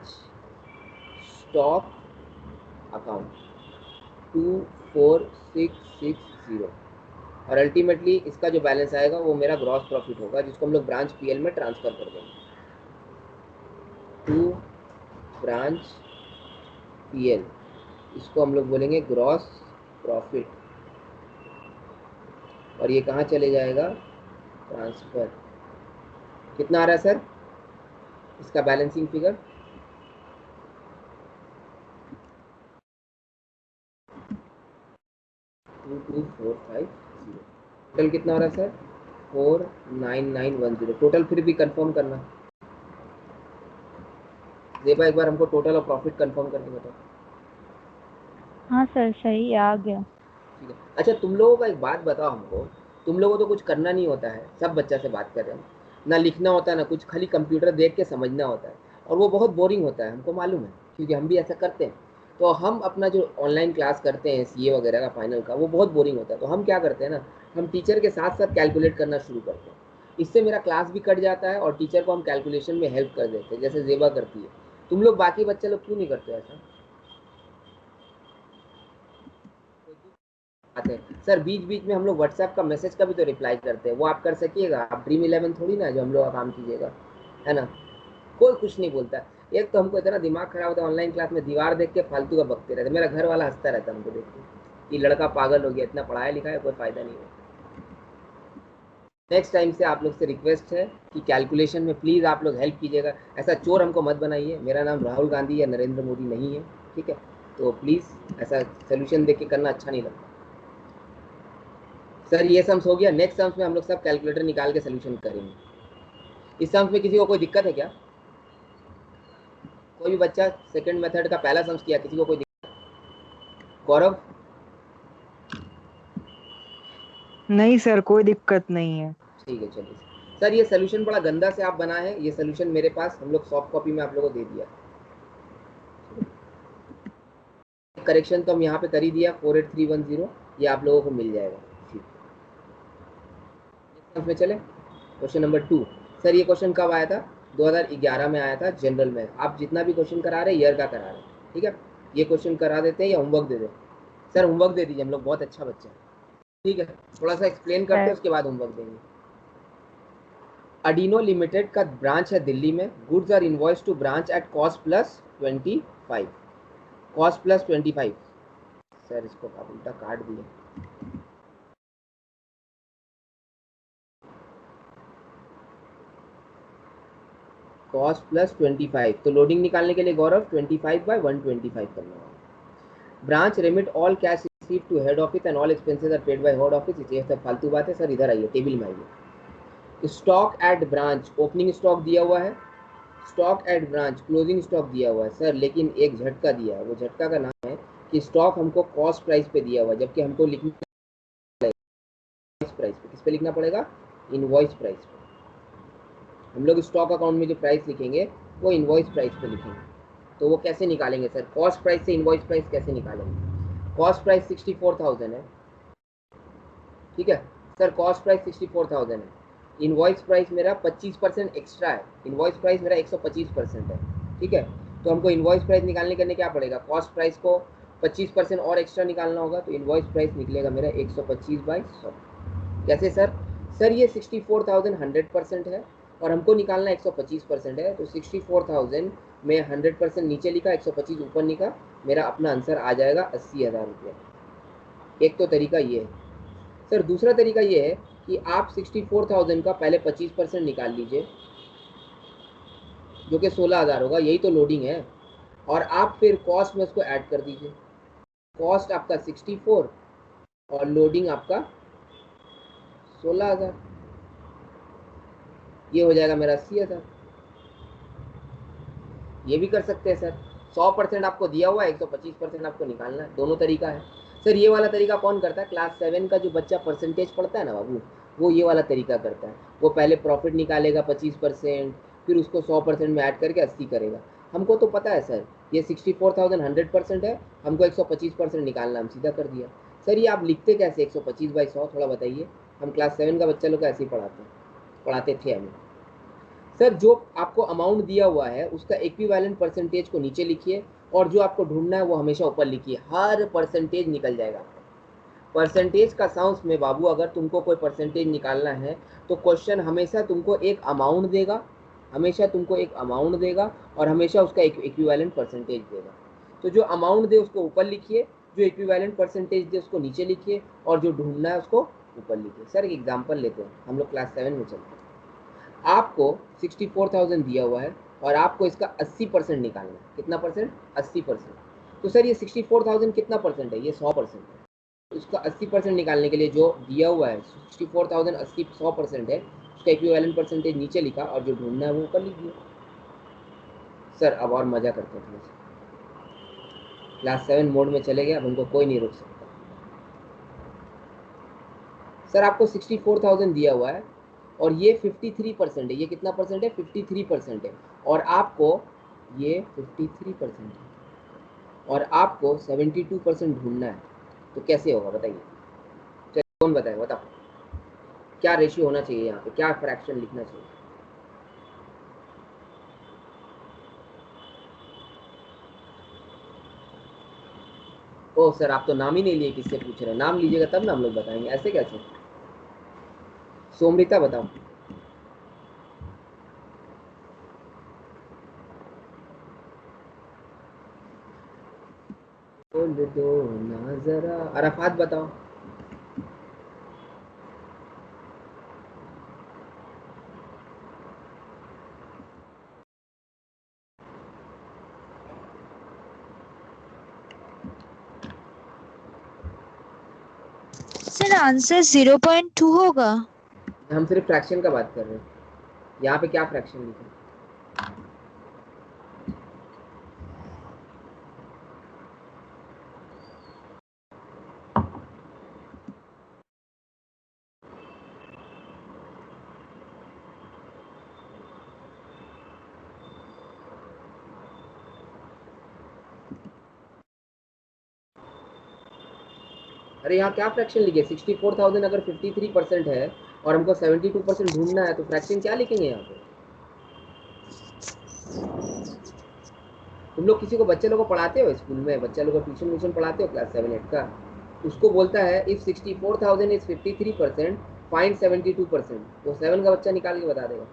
स्टॉक अकाउंट 24,660 और अल्टीमेटली इसका जो बैलेंस आएगा वो मेरा ग्रॉस प्रॉफिट होगा, जिसको हम लोग ब्रांच पीएल में ट्रांसफर कर देंगे। टू ब्रांच PL, इसको हम लोग बोलेंगे ग्रॉस प्रॉफिट, और ये कहाँ चले जाएगा, ट्रांसफर। कितना आ रहा है सर इसका बैलेंसिंग फिगर, 22450। टोटल कितना हो रहा है सर, 49910। टोटल फिर भी कंफर्म करना, देवा एक बार हमको टोटल और प्रॉफिट कंफर्म करके बताओ। हाँ सर सही आ गया। ठीक है। अच्छा तुम लोगों का एक बात बताओ हमको, तुम लोगों को तो कुछ करना नहीं होता है, सब बच्चा से बात कर रहे हैं, ना लिखना होता है ना कुछ, खाली कंप्यूटर देख के समझना होता है, और वो बहुत बोरिंग होता है, हमको मालूम है क्योंकि हम भी ऐसा करते हैं। तो हम अपना जो ऑनलाइन क्लास करते हैं CA वगैरह का फाइनल का, वो बहुत बोरिंग होता है, तो हम क्या करते हैं ना, हम टीचर के साथ साथ कैलकुलेट करना शुरू करते हैं। इससे मेरा क्लास भी कट जाता है और टीचर को हम कैलकुलेशन में हेल्प कर देते हैं, जैसे जेबा करती है। तुम लोग बाकी बच्चे लोग क्यों नहीं करते ऐसा आते हैं सर? बीच बीच में हम लोग व्हाट्सएप का मैसेज का भी तो रिप्लाई करते हैं, वो आप कर सकिएगा? आप ड्रीम 11 थोड़ी ना जो हम लोग का काम कीजिएगा, है ना? कोई कुछ नहीं बोलता। एक तो हमको इतना दिमाग खराब होता है ऑनलाइन क्लास में, दीवार देख के फालतू का बकते रहते, मेरा घर वाला हंसता रहता है हमको देख के कि लड़का पागल हो गया, इतना पढ़ाया लिखा है, कोई फायदा नहीं है। नेक्स्ट टाइम से आप लोग से रिक्वेस्ट है कि कैलकुलेशन में प्लीज़ आप लोग हेल्प कीजिएगा, ऐसा चोर हमको मत बनाइए। मेरा नाम राहुल गांधी या नरेंद्र मोदी नहीं है, ठीक है? तो प्लीज़ ऐसा सोल्यूशन देख के करना अच्छा नहीं लगता। सर ये सम्स हो गया, नेक्स्ट सम्स में हम लोग सब कैलकुलेटर निकाल के सोल्यूशन करेंगे। इस सम्स में किसी को कोई दिक्कत है क्या? कोई भी बच्चा सेकंड मेथड का पहला सम्स किया, किसी को कोई दिक्कत? गौरव? नहीं सर, कोई दिक्कत नहीं है। ठीक है चलिए सर, ये सोल्यूशन बड़ा गंदा से आप बना है, ये सोल्यूशन मेरे पास हम लोग सॉफ्ट कॉपी में आप लोगों को दे दिया। करेक्शन तो हम यहाँ पे कर ही दिया, 48310 ये आप लोगों को मिल जाएगा। ठीक है, चले क्वेश्चन नंबर 2। सर ये क्वेश्चन कब आया था? 2011 में आया था जनरल में। आप जितना भी क्वेश्चन करा रहे ईयर का करा रहे, ठीक है? ये क्वेश्चन करा देते हैं या होमवर्क दे दें? सर होमवर्क दे दीजिए, हम लोग बहुत अच्छा बच्चा है, ठीक है? थोड़ा सा एक्सप्लेन करते हैं, उसके बाद होमवर्क देंगे। अडीनो लिमिटेड का ब्रांच है दिल्ली में, goods are invoice to branch at cost plus 25, cost plus 25। Sir इसको आप उल्टा काट दिए, कॉस्ट प्लस 25, तो लोडिंग निकालने के लिए गौरव 25/125 करना होगा। Branch remit all cash receive to head office and all expenses are paid by head office. ये सब फालतू बात है सर, इधर आइए टेबल में आइए। Stock at branch, opening stock दिया हुआ है, stock at branch closing stock दिया हुआ है सर, लेकिन एक झटका दिया है, वो झटका का नाम है कि स्टॉक हमको कॉस्ट प्राइस पे दिया हुआ है, जबकि हमको लिखना प्राइस पे। किस पे लिखना पड़ेगा? इनवॉइस प्राइस पे। हम लोग स्टॉक अकाउंट में जो प्राइस लिखेंगे वो इनवॉइस प्राइस पे लिखेंगे। तो वो कैसे निकालेंगे सर? कॉस्ट प्राइस से इनवॉइस प्राइस कैसे निकालेंगे? कॉस्ट प्राइस 64,000 है, ठीक है सर? कॉस्ट प्राइस 64,000 है, इनवॉइस प्राइस मेरा 25% एक्स्ट्रा है, इनवॉइस प्राइस मेरा 125% है, ठीक है? तो हमको इनवॉइस प्राइस निकालने के लिए क्या पड़ेगा? कॉस्ट प्राइस को 25% और एक्स्ट्रा निकालना होगा, तो इनवॉइस प्राइस निकलेगा मेरा 125/100। कैसे सर? सर ये 64,000 100% है और हमको निकालना 125% है, तो 64,000 में 100% नीचे लिखा, 125 ऊपर लिखा, मेरा अपना आंसर आ जाएगा 80,000 रुपये। एक तो तरीका ये है सर। दूसरा तरीका ये है कि आप 64,000 का पहले 25% निकाल लीजिए, जो कि 16,000 होगा, यही तो लोडिंग है, और आप फिर कॉस्ट में उसको ऐड कर दीजिए। कॉस्ट आपका 64 और लोडिंग आपका 16,000, ये हो जाएगा मेरा 80,000। ये भी कर सकते हैं सर। 100% आपको दिया हुआ है, 125% आपको निकालना है, दोनों तरीका है सर। ये वाला तरीका कौन करता है? क्लास 7 का जो बच्चा परसेंटेज पढ़ता है ना बाबू, वो ये वाला तरीका करता है। वो पहले प्रॉफिट निकालेगा 25%, फिर उसको 100% में ऐड करके 80 करेगा। हमको तो पता है सर, ये 64,000 100% है, हमको 125% निकालना, हम सीधा कर दिया। सर ये आप लिखते कैसे 125/100, थोड़ा बताइए? हम क्लास 7 का बच्चा लोग को ऐसे ही पढ़ाते थे हमें। सर जो आपको अमाउंट दिया हुआ है उसका इक्विवेलेंट परसेंटेज को नीचे लिखिए, और जो आपको ढूंढना है वो हमेशा ऊपर लिखिए, हर परसेंटेज निकल जाएगा। परसेंटेज का साउंस में बाबू, अगर तुमको कोई परसेंटेज निकालना है तो क्वेश्चन हमेशा तुमको एक अमाउंट देगा, हमेशा तुमको एक अमाउंट देगा, और हमेशा उसका एक इक्विवेलेंट परसेंटेज देगा। तो जो अमाउंट दे उसको ऊपर लिखिए, जो इक्विवेलेंट परसेंटेज दे उसको नीचे लिखिए, और जो ढूंढना है उसको ऊपर लिखिए। सर एक एग्जांपल लेते हैं, हम लोग क्लास 7 में चलते हैं। आपको 64,000 दिया हुआ है और आपको इसका 80% निकालना है। कितना परसेंट? 80%। तो सर ये 64,000 कितना परसेंट है? ये 100% है। उसका 80% निकालने के लिए जो दिया हुआ है 64,000 80 100% है, उसका इक्विवेलेंट परसेंटेज नीचे लिखा और जो ढूंढना है वो ऊपर लिख दिया। सर अब और मजा करते हैं थोड़ा सा, क्लास 7 मोड में चले गए, अब हमको कोई नहीं रोक सकता। सर आपको 64,000 दिया हुआ है और ये 53% है। ये कितना परसेंट है? 53% है। और आपको ये 53% है और आपको 72% ढूंढना है। तो कैसे होगा बताइए? चलिए कौन बताए, बताओ क्या रेशियो होना चाहिए यहाँ पे, क्या फ्रैक्शन लिखना चाहिए? ओ सर आप तो नाम ही नहीं लिए, किससे पूछ रहे हैं? नाम लीजिएगा तब ना हम लोग बताएंगे, ऐसे कैसे? सोमृता बताओ। बोल दो ना जरा। अरफात बताओ। सर आंसर 0.2 होगा। हम सिर्फ फ्रैक्शन का बात कर रहे हैं, यहाँ पे क्या फ्रैक्शन लिखा है? अरे यहाँ क्या फ्रैक्शन लिखे? 64,000 अगर 53% है और हमको 72% ढूंढना है, तो फ्रैक्शन क्या लिखेंगे यहाँ पे? तुम लोग किसी को, बच्चे लोग को पढ़ाते हो स्कूल में? बच्चा लोग को ट्यूशन व्यूशन पढ़ाते हो क्लास 7 8 का? उसको बोलता है इफ 64,000 इज 53%, फाइंड 72%। वो 7 का बच्चा निकाल के बता देगा।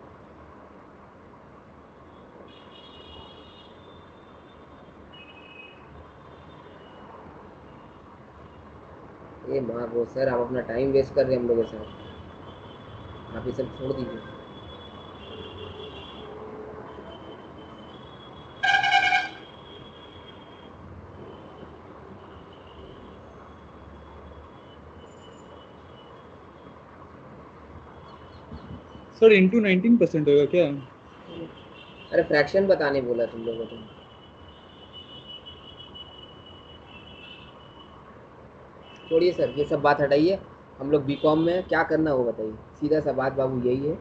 ये माँ वो सर आप अपना टाइम वेस्ट कर रहे हैं हम लोगों के साथ, आप ये सब छोड़ दीजिए। सर इंटू 19% होगा क्या? अरे फ्रैक्शन बताने बोला तुम लोगों को। छोड़िए सर ये सब बात हटाइए, हम लोग बीकॉम में हैं, क्या करना हो बताइए? सीधा सा बात बाबू यही है,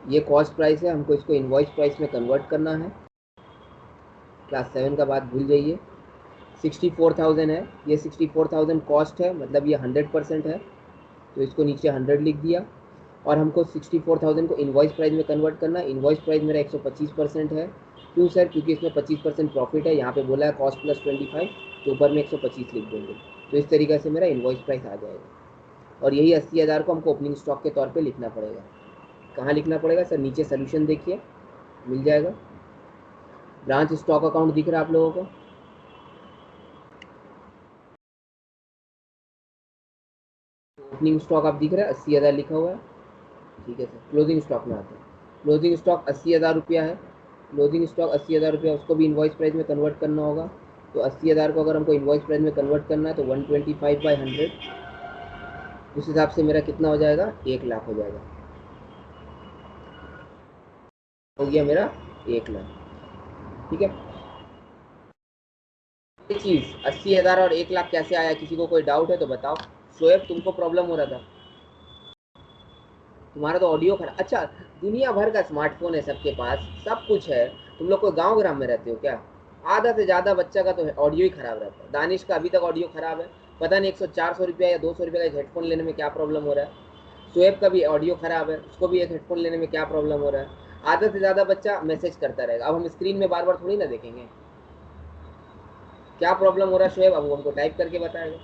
ये कॉस्ट प्राइस है, हमको इसको इनवॉइस प्राइस में कन्वर्ट करना है। क्लास 7 का बात भूल जाइए। 64,000 है, ये 64,000 कॉस्ट है, मतलब ये 100% है, तो इसको नीचे 100 लिख दिया। और हमको 64,000 को इनवॉइस प्राइस में कन्वर्ट करना है। इनवॉइस प्राइस मेरा 125% है। क्यों सर? क्योंकि इसमें 25% प्रॉफिट है। यहाँ पे बोला है कॉस्ट प्लस 25, तो ऊपर में 125 लिख देंगे, तो इस तरीके से मेरा इनवॉइस प्राइस आ जाएगा। और यही 80,000 को हमको ओपनिंग स्टॉक के तौर पे लिखना पड़ेगा। कहाँ लिखना पड़ेगा सर? नीचे सोल्यूशन देखिए, मिल जाएगा। ब्रांच स्टॉक अकाउंट दिख रहा है आप लोगों को? ओपनिंग स्टॉक आप दिख रहा है 80,000 लिखा हुआ है, ठीक है सर। क्लोजिंग स्टॉक में आते हैं। क्लोजिंग स्टॉक 80,000 रुपया है। क्लोजिंग स्टॉक 80,000 रुपया, उसको भी इनवॉइस प्राइस में कन्वर्ट करना होगा। तो 80,000 को अगर हमको इनवॉइस प्राइस में कन्वर्ट करना है तो 125/100, उस हिसाब से मेरा कितना हो जाएगा? 1,00,000 हो जाएगा। हो गया मेरा 1,00,000, ठीक है। ये चीज़ 80,000 और 1,00,000 कैसे आया? किसी को कोई डाउट है तो बताओ। शोएब तुमको प्रॉब्लम हो रहा था, तुम्हारा तो ऑडियो खराब। अच्छा, दुनिया भर का स्मार्टफोन है सबके पास, सब कुछ है। तुम लोग कोई गांव ग्राम में रहते हो क्या? आधा से ज़्यादा बच्चा का तो ऑडियो ही खराब रहता है। दानिश का अभी तक ऑडियो खराब है, पता नहीं 100 400 रुपया या 200 रुपये का एक हेडफोन लेने में क्या प्रॉब्लम हो रहा है। शोएब का भी ऑडियो खराब है, उसको भी एक हेडफोन लेने में क्या प्रॉब्लम हो रहा है। आधा से ज़्यादा बच्चा मैसेज करता रहेगा। अब हम स्क्रीन में बार बार थोड़ी ना देखेंगे क्या प्रॉब्लम हो रहा है शोएब, अब वो हमको टाइप करके बताएगा।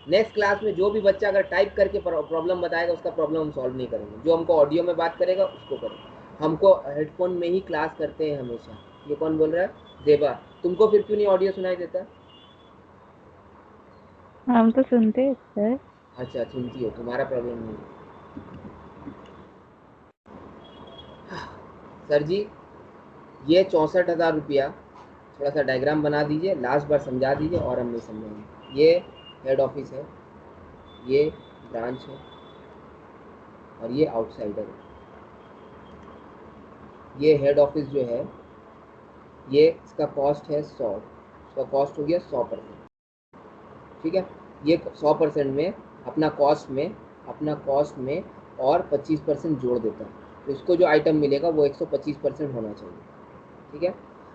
नेक्स्ट क्लास में जो भी बच्चा अगर टाइप करके प्रॉब्लम बताएगा, उसका प्रॉब्लम हम सॉल्व नहीं करेंगे, जो हमको ऑडियो में बात करेगा उसको करेंगे। हमको हेडफोन में ही क्लास करते हैं हमेशा। ये कौन बोल रहा है? देवा। तुमको फिर क्यों नहीं ऑडियो सुनाई देता? हम तो सुनते हैं सर। अच्छा, सुनती हो, तुम्हारा प्रॉब्लम नहीं है। सर जी, ये 64,000 रुपया, थोड़ा सा डायग्राम बना दीजिए, लास्ट बार समझा दीजिए और हम नहीं समझेंगे। ये हेड ऑफिस है, ये ब्रांच है, और ये आउटसाइडर है। ये हेड ऑफिस जो है, ये इसका कॉस्ट है 100, इसका कॉस्ट हो गया 100%। ठीक है, ये 100% में अपना कॉस्ट में और 25% जोड़ देता है, तो इसको जो आइटम मिलेगा वो 125% होना चाहिए। ठीक है,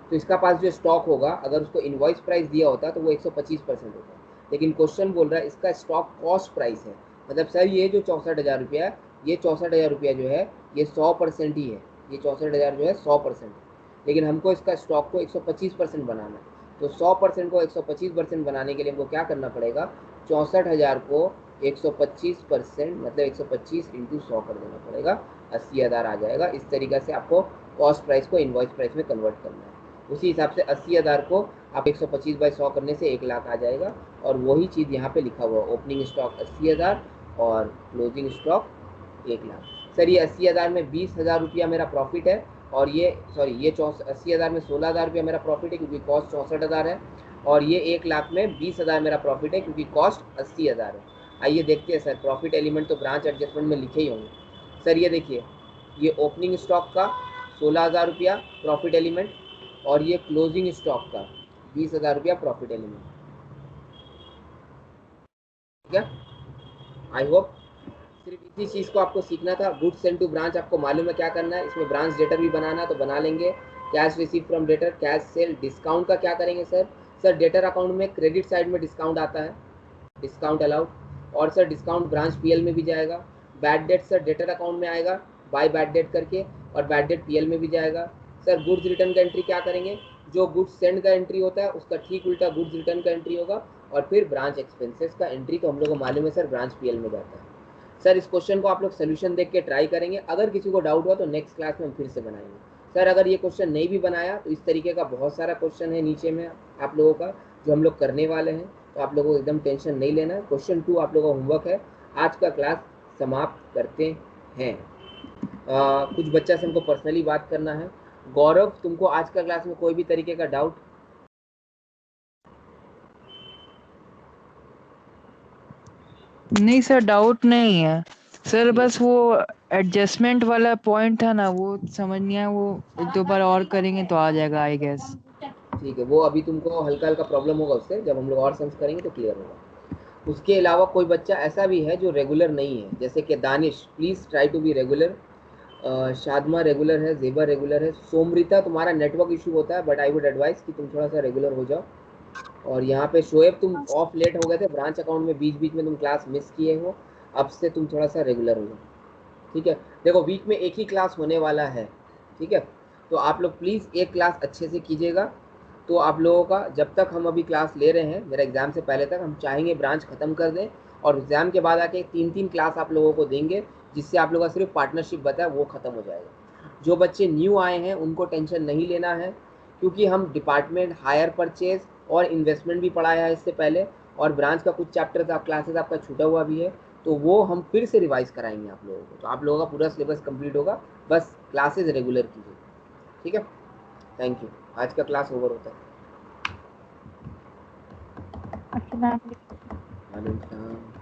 तो इसका पास जो स्टॉक होगा, अगर उसको इनवॉइस प्राइस दिया होता तो वो 125% होता, लेकिन क्वेश्चन बोल रहा है इसका स्टॉक कॉस्ट प्राइस है। मतलब सर ये जो 64,000 रुपया है, ये 64,000 रुपया जो है ये 100% ही है, ये 64,000 जो है 100% है, लेकिन हमको इसका स्टॉक को 125% बनाना है। तो 100% को 125% बनाने के लिए हमको क्या करना पड़ेगा? 64,000 को 125%, मतलब 125 इंटू 100 कर देना पड़ेगा, 80,000 आ जाएगा। इस तरीके से आपको कॉस्ट प्राइस को इनवॉइस प्राइस में कन्वर्ट करना है। उसी हिसाब से 80,000 को आप 125/100 करने से 1 लाख आ जाएगा, और वही चीज़ यहाँ पे लिखा हुआ है, ओपनिंग स्टॉक 80,000 और क्लोजिंग स्टॉक 1 लाख। सर ये 80,000 में 20,000 रुपया मेरा प्रॉफिट है, और ये 80,000 में 16,000 रुपया मेरा प्रॉफिट है क्योंकि कॉस्ट 64,000 है, और ये 1 लाख में 20,000 मेरा प्रॉफिट है क्योंकि कॉस्ट 80,000 है। आइए देखते हैं सर, प्रॉफिट एलिमेंट तो ब्रांच एडजस्टमेंट में लिखे ही होंगे। सर ये देखिए, ये ओपनिंग स्टॉक का 16,000 रुपया प्रॉफिट एलिमेंट, और ये क्लोजिंग स्टॉक का 20,000 रुपया प्रॉफिट एलिमेंट। ठीक है, आई होप सिर्फ इसी चीज़ को आपको सीखना था। गुड्स सेंड टू ब्रांच आपको मालूम है क्या करना है, इसमें ब्रांच डेटर भी बनाना तो बना लेंगे। Cash receive from debtor, cash cell, discount का क्या करेंगे सर? सर डेटर अकाउंट में क्रेडिट साइड में डिस्काउंट आता है, डिस्काउंट अलाउड, और सर डिस्काउंट ब्रांच पीएल में भी जाएगा। Bad debt sir debtor account में आएगा बाय बैड डेट करके, और बैड डेट पीएल में भी जाएगा। सर गुड्स रिटर्न का एंट्री क्या करेंगे? जो गुड्स सेंड का एंट्री होता है उसका ठीक उल्टा गुड्स रिटर्न का एंट्री होगा, और फिर ब्रांच एक्सपेंसेस का एंट्री तो हम लोग को मालूम है सर, ब्रांच पीएल में जाता है। सर इस क्वेश्चन को आप लोग सोल्यूशन देख के ट्राई करेंगे, अगर किसी को डाउट हुआ तो नेक्स्ट क्लास में हम फिर से बनाएंगे। सर अगर ये क्वेश्चन नहीं भी बनाया तो इस तरीके का बहुत सारा क्वेश्चन है नीचे में आप लोगों का जो हम लोग करने वाले हैं, तो आप लोगों को एकदम टेंशन नहीं लेना है। क्वेश्चन 2 आप लोगों का होमवर्क है। आज का क्लास समाप्त करते हैं। कुछ बच्चा से हमको पर्सनली बात करना है। गौरव, तुमको आज का क्लास में कोई भी तरीके का डाउट? नहीं सर, डाउट नहीं है सर, बस वो एडजस्टमेंट वाला पॉइंट था ना, वो समझ नहीं आया, वो एक दो बार और करेंगे तो आ जाएगा आई गेस। ठीक है, वो अभी तुमको हल्का हल्का प्रॉब्लम होगा उससे, जब हम लोग और सम्स करेंगे तो क्लियर होगा। उसके अलावा कोई बच्चा ऐसा भी है जो रेगुलर नहीं है, जैसे कि Danish, please try to be regular. Shadma regular है, जेबा रेगुलर है, सोमृता तुम्हारा नेटवर्क इशू होता है, बट आई वुड एडवाइस कि तुम थोड़ा सा रेगुलर हो जाओ। और यहाँ पे शोएब, तुम ऑफ लेट हो गए थे ब्रांच अकाउंट में, बीच बीच में तुम क्लास मिस किए हो, अब से तुम थोड़ा सा रेगुलर हो जाओ। ठीक है, देखो वीक में एक ही क्लास होने वाला है। ठीक है, तो आप लोग प्लीज़ एक क्लास अच्छे से कीजिएगा। तो आप लोगों का जब तक हम अभी क्लास ले रहे हैं, मेरा एग्ज़ाम से पहले तक, हम चाहेंगे ब्रांच ख़त्म कर दें, और एग्ज़ाम के बाद आके 3-3 क्लास आप लोगों को देंगे, जिससे आप लोगों का सिर्फ पार्टनरशिप बचा है वो ख़त्म हो जाएगा। जो बच्चे न्यू आए हैं उनको टेंशन नहीं लेना है, क्योंकि हम डिपार्टमेंट, हायर परचेज और इन्वेस्टमेंट भी पढ़ाया है इससे पहले, और ब्रांच का कुछ चैप्टर क्लासेस आपका छूटा हुआ भी है, तो वो हम फिर से रिवाइज कराएंगे आप लोगों को। तो आप लोगों का पूरा सिलेबस कंप्लीट होगा, बस क्लासेस रेगुलर कीजिए। ठीक है, थैंक यू। आज का क्लास ओवर होता है। अस्सलाम वालेकुम। वालेकुम सलाम।